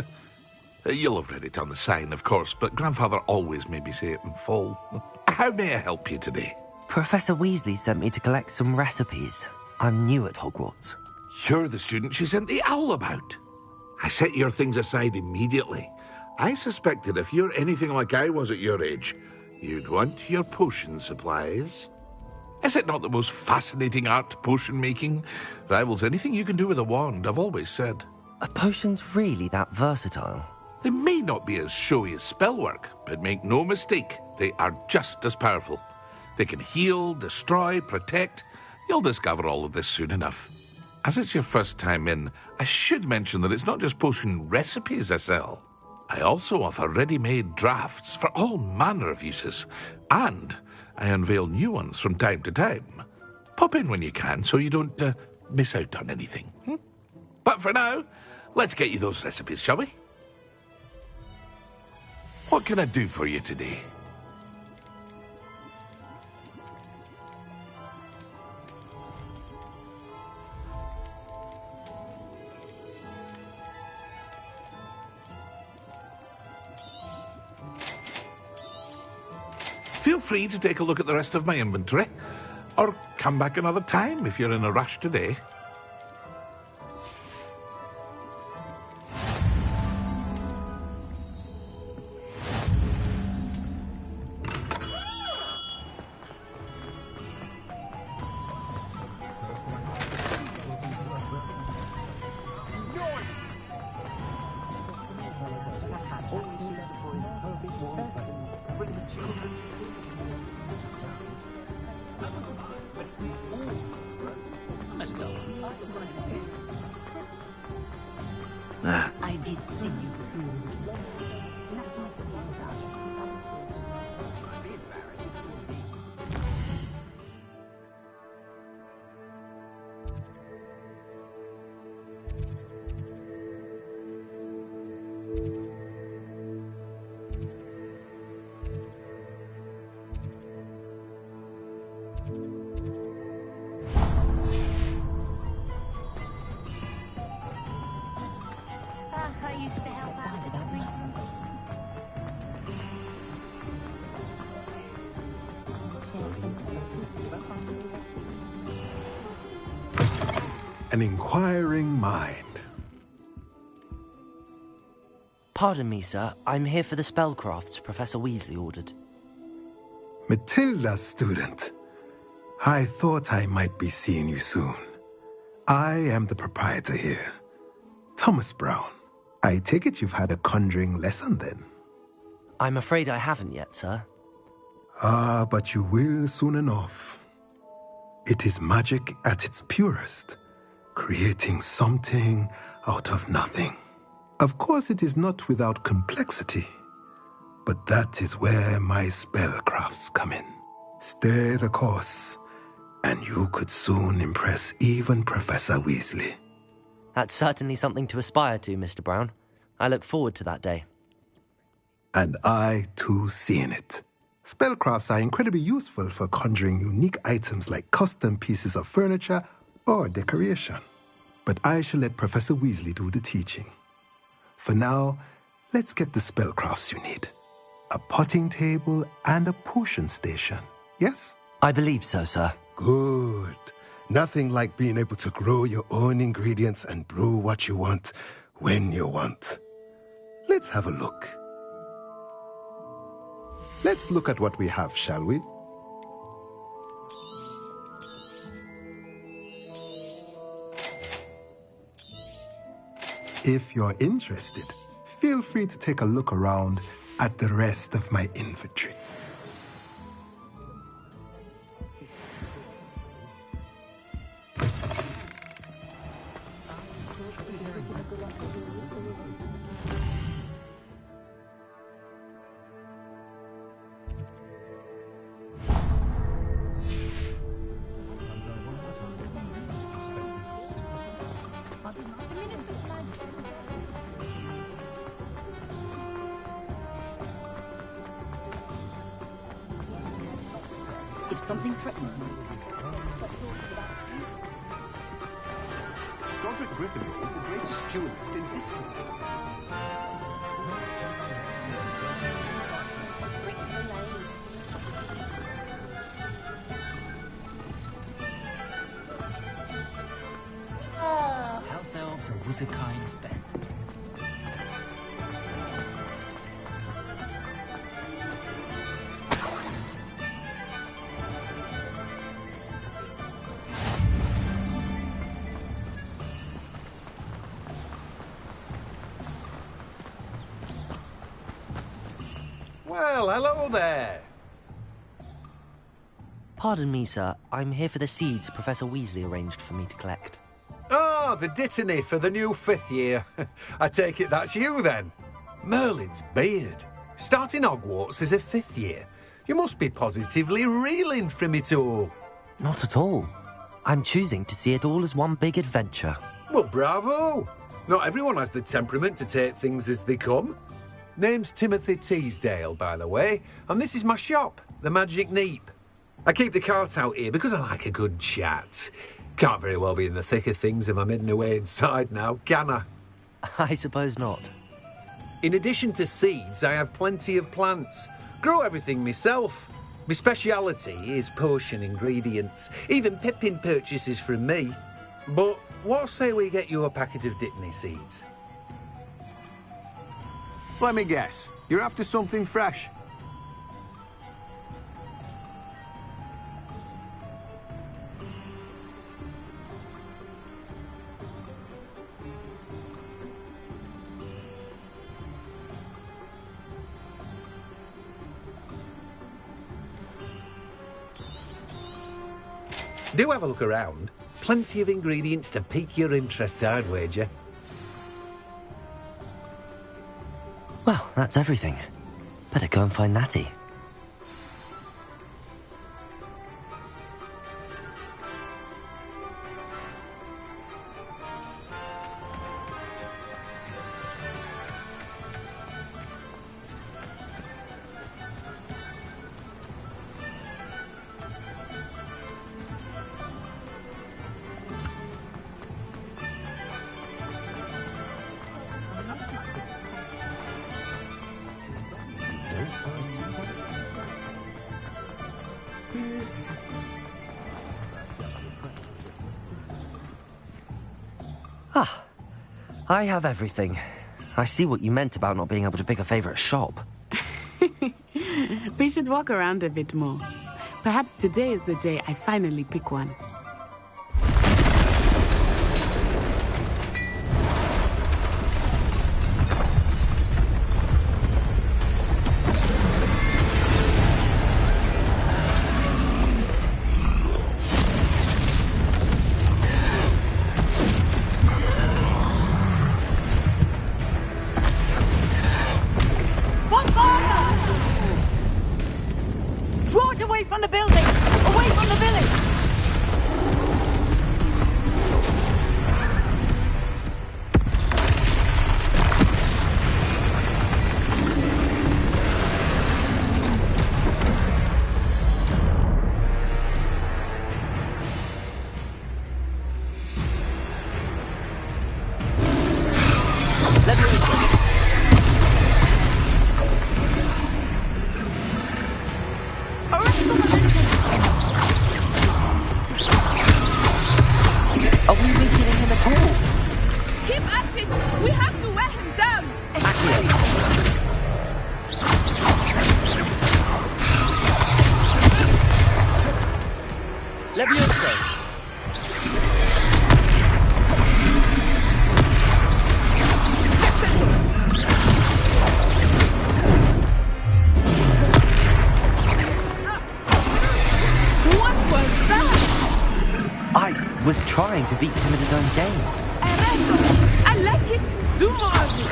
You'll have read it on the sign, of course, but Grandfather always made me say it in full. How may I help you today? Professor Weasley sent me to collect some recipes. I'm new at Hogwarts. You're the student she sent the owl about. I set your things aside immediately. I suspected if you're anything like I was at your age, you'd want your potion supplies. Is it not the most fascinating art, potion making? Rivals anything you can do with a wand, I've always said. Are potions really that versatile? They may not be as showy as spellwork, but make no mistake, they are just as powerful. They can heal, destroy, protect. You'll discover all of this soon enough. As it's your first time in, I should mention that it's not just potion recipes I sell. I also offer ready-made drafts for all manner of uses, and I unveil new ones from time to time. Pop in when you can so you don't miss out on anything. But for now, let's get you those recipes, shall we? What can I do for you today? Feel free to take a look at the rest of my inventory, or come back another time if you're in a rush today. I did see you through. I used to help out. An inquiring mind. Pardon me, sir. I'm here for the spellcrafts Professor Weasley ordered. Matilda, student. I thought I might be seeing you soon. I am the proprietor here, Thomas Brown. I take it you've had a conjuring lesson then? I'm afraid I haven't yet, sir. Ah, but you will soon enough. It is magic at its purest, creating something out of nothing. Of course, it is not without complexity, but that is where my spellcrafts come in. Stay the course, and you could soon impress even Professor Weasley. That's certainly something to aspire to, Mr. Brown. I look forward to that day. And I, too, seeing it. Spellcrafts are incredibly useful for conjuring unique items like custom pieces of furniture or decoration. But I shall let Professor Weasley do the teaching. For now, let's get the spellcrafts you need. A potting table and a potion station, yes? I believe so, sir. Good. Nothing like being able to grow your own ingredients and brew what you want when you want. Let's have a look. Let's look at what we have, shall we? If you're interested, feel free to take a look around at the rest of my inventory. something threatening. Godric Gryffindor, the greatest duelist in history. House elves are Wizardkind's best. Well, hello there. Pardon me, sir. I'm here for the seeds Professor Weasley arranged for me to collect. Ah, the dittany for the new 5th year. I take it that's you, then. Merlin's beard. Starting Hogwarts as a 5th year. You must be positively reeling from it all. Not at all. I'm choosing to see it all as one big adventure. Well, bravo. Not everyone has the temperament to take things as they come. Name's Timothy Teasdale, by the way, and this is my shop, the Magic Neep. I keep the cart out here because I like a good chat. Can't very well be in the thick of things if I'm hidden away inside now, can I? I suppose not. In addition to seeds, I have plenty of plants. Grow everything myself. My speciality is potion ingredients. Even Pippin purchases from me. But what say we get you a packet of Dittany seeds? Let me guess. You're after something fresh. Do have a look around. Plenty of ingredients to pique your interest, I'd wager. Well, that's everything. Better go and find Natty. Ah, I have everything. I see what you meant about not being able to pick a favourite shop. We should walk around a bit more. Perhaps today is the day I finally pick one. Draw it away from the building! Away from the village! Are we weakening him at all? Keep at it! We have to wear him down! Levioso! What was that? I was trying to beat him at his own game. I like it! Do more of it!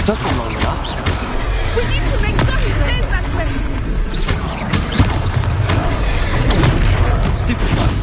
Took him long enough. We need to make sure he stays that way. Stupid one.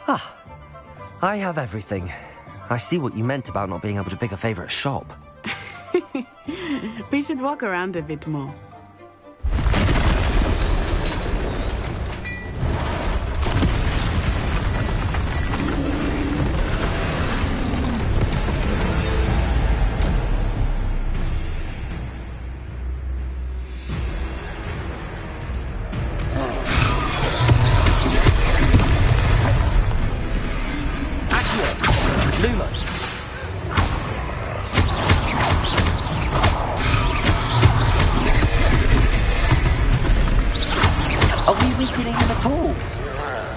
Ah, I have everything. I see what you meant about not being able to pick a favourite shop. We should walk around a bit more. Are we weakening him at all?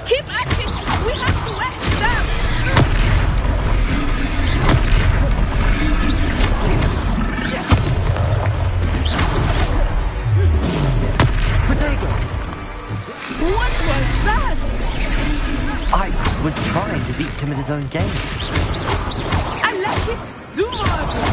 Keep acting! We have to wear him down! Protego! What was that? I was trying to beat him at his own game. I like it! Do more of it!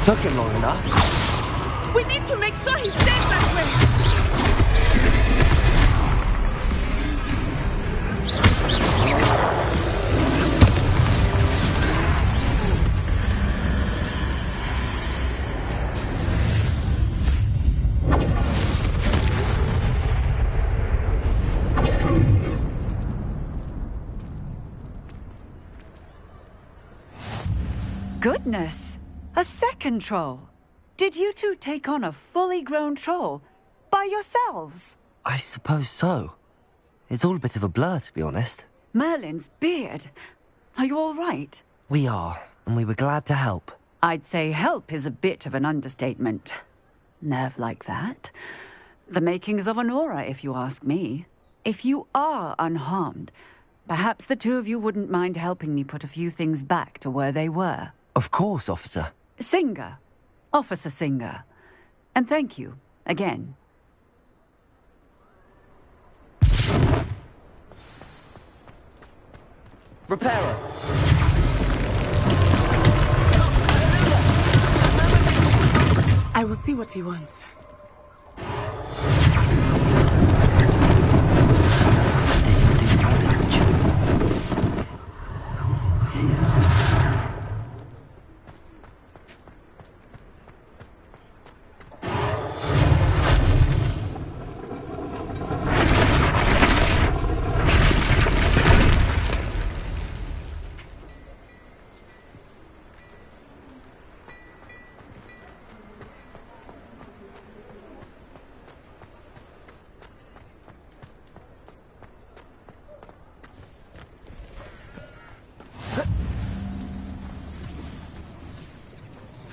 Took him long enough. We need to make sure he stays that way. Goodness! A second troll! Did you two take on a fully grown troll by yourselves? I suppose so. It's all a bit of a blur, to be honest. Merlin's beard. Are you all right? We are, and we were glad to help. I'd say help is a bit of an understatement. Nerve like that. The makings of an aura, if you ask me. If you are unharmed, perhaps the two of you wouldn't mind helping me put a few things back to where they were. Of course, officer. Singer. Officer Singer. And thank you, again. Repairer! I will see what he wants.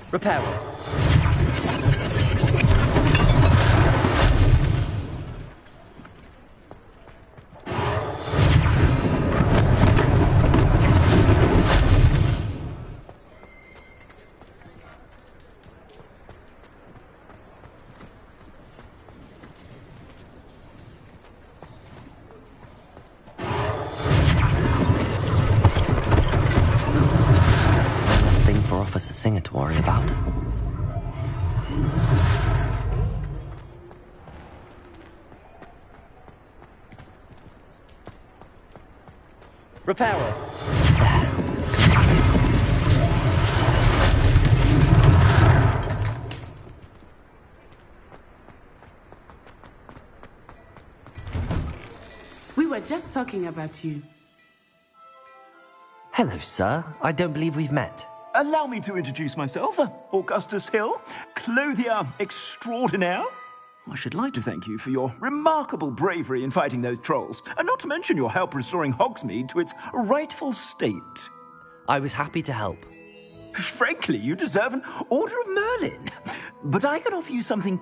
Repairer. worry about. Repairer. We were just talking about you. Hello, sir. I don't believe we've met. Allow me to introduce myself, Augustus Hill, clothier extraordinaire. I should like to thank you for your remarkable bravery in fighting those trolls, and not to mention your help restoring Hogsmeade to its rightful state. I was happy to help. Frankly, you deserve an Order of Merlin. But I can offer you something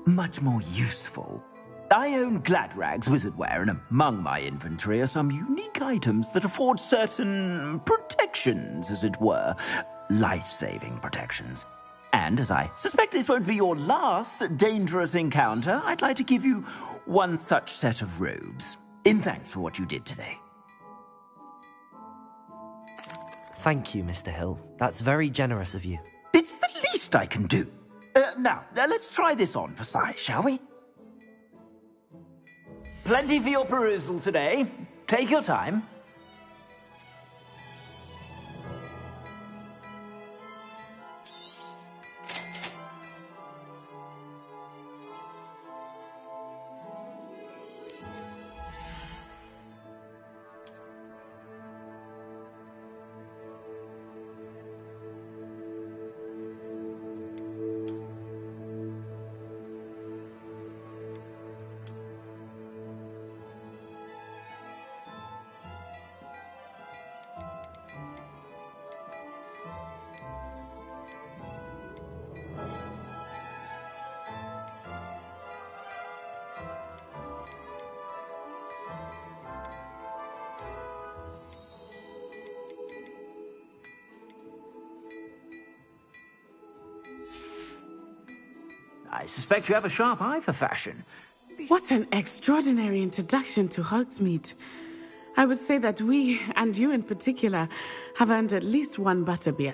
much more useful. I own Gladrag's wizardware, and among my inventory are some unique items that afford certain protections, as it were. Life-saving protections. And as I suspect this won't be your last dangerous encounter, I'd like to give you one such set of robes, in thanks for what you did today. Thank you, Mr. Hill. That's very generous of you. It's the least I can do. Now, let's try this on for size, shall we? Plenty for your perusal today. Take your time. I suspect you have a sharp eye for fashion. What an extraordinary introduction to Hogsmeade. I would say that we, and you in particular, have earned at least one butterbeer.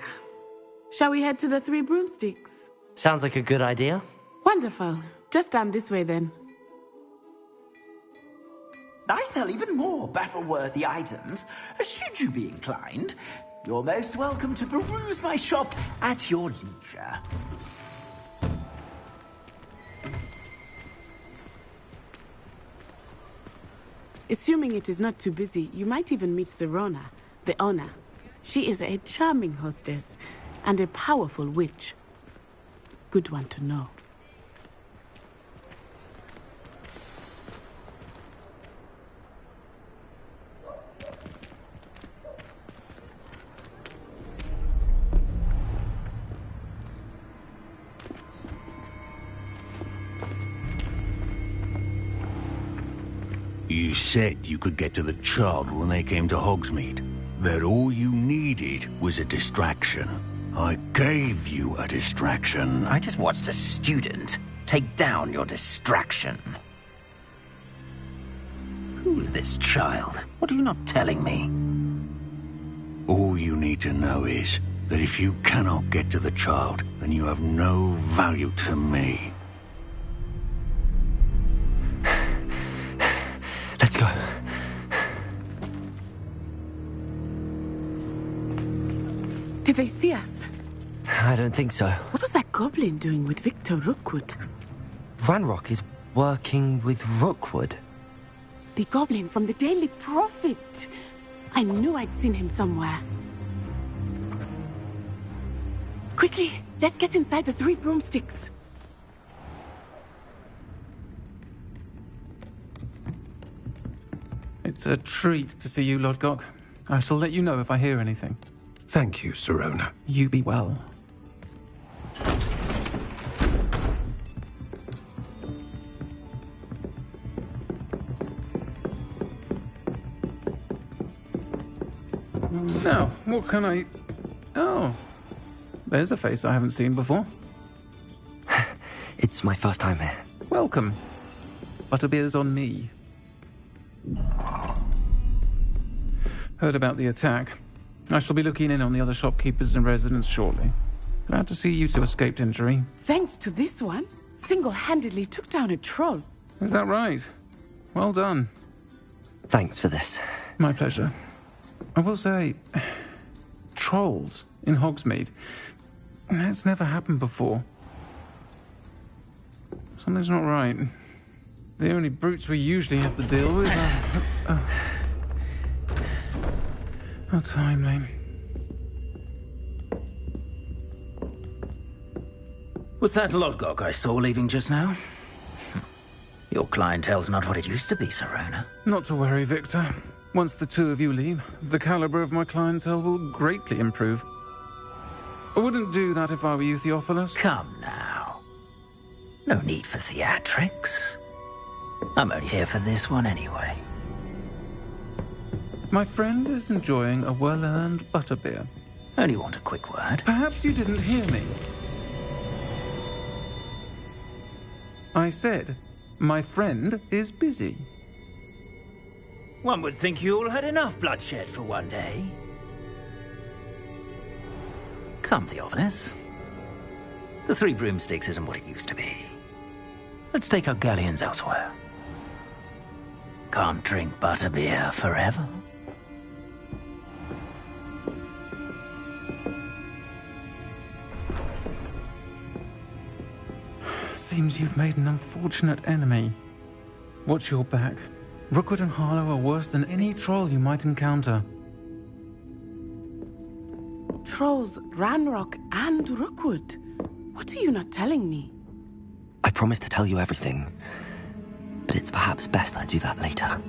Shall we head to the Three Broomsticks? Sounds like a good idea. Wonderful. Just down this way then. I sell even more battle-worthy items. Should you be inclined, you're most welcome to peruse my shop at your leisure. Assuming it is not too busy, you might even meet Serona, the owner. She is a charming hostess and a powerful witch. Good one to know. You said you could get to the child when they came to Hogsmeade. That all you needed was a distraction. I gave you a distraction. I just watched a student take down your distraction. Who's this child? What are you not telling me? All you need to know is that if you cannot get to the child, then you have no value to me. Let's go. Did they see us? I don't think so. What was that goblin doing with Victor Rookwood? Ranrock is working with Rookwood. The goblin from the Daily Prophet. I knew I'd seen him somewhere. Quickly, let's get inside the Three Broomsticks. It's a treat to see you, Lodgok. I shall let you know if I hear anything. Thank you, Serona. You be well. Now, what can I... Oh, there's a face I haven't seen before. It's my first time here. Welcome. Butterbeer's on me. Heard about the attack. I shall be looking in on the other shopkeepers and residents shortly. Glad to see you two escaped injury. Thanks to this one, single-handedly took down a troll. Is that right? Well done. Thanks for this. My pleasure. I will say, trolls in Hogsmeade. That's never happened before. Something's not right. The only brutes we usually have to deal with are... How timely. Was that Lodgok I saw leaving just now? Your clientele's not what it used to be, Serona. Not to worry, Victor. Once the two of you leave, the caliber of my clientele will greatly improve. I wouldn't do that if I were you, Theophilus. Come now. No need for theatrics. I'm only here for this one anyway. My friend is enjoying a well-earned butterbeer. Only want a quick word. Perhaps you didn't hear me. I said, my friend is busy. One would think you all had enough bloodshed for one day. Come, Theophilus. The Three Broomsticks isn't what it used to be. Let's take our galleons elsewhere. Can't drink butterbeer forever. Seems you've made an unfortunate enemy. Watch your back. Rookwood and Harlow are worse than any troll you might encounter. Trolls, Ranrock, and Rookwood. What are you not telling me? I promised to tell you everything, but it's perhaps best I do that later.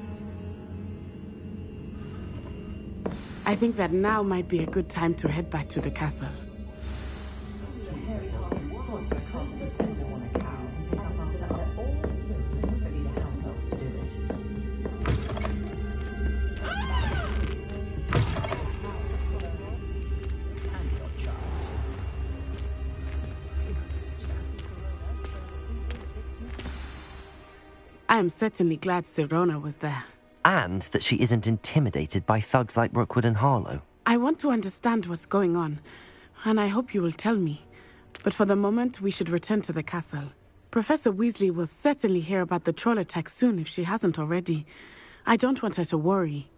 I think that now might be a good time to head back to the castle. I am certainly glad Serona was there. And that she isn't intimidated by thugs like Rookwood and Harlow. I want to understand what's going on, and I hope you will tell me. But for the moment, we should return to the castle. Professor Weasley will certainly hear about the troll attack soon if she hasn't already. I don't want her to worry.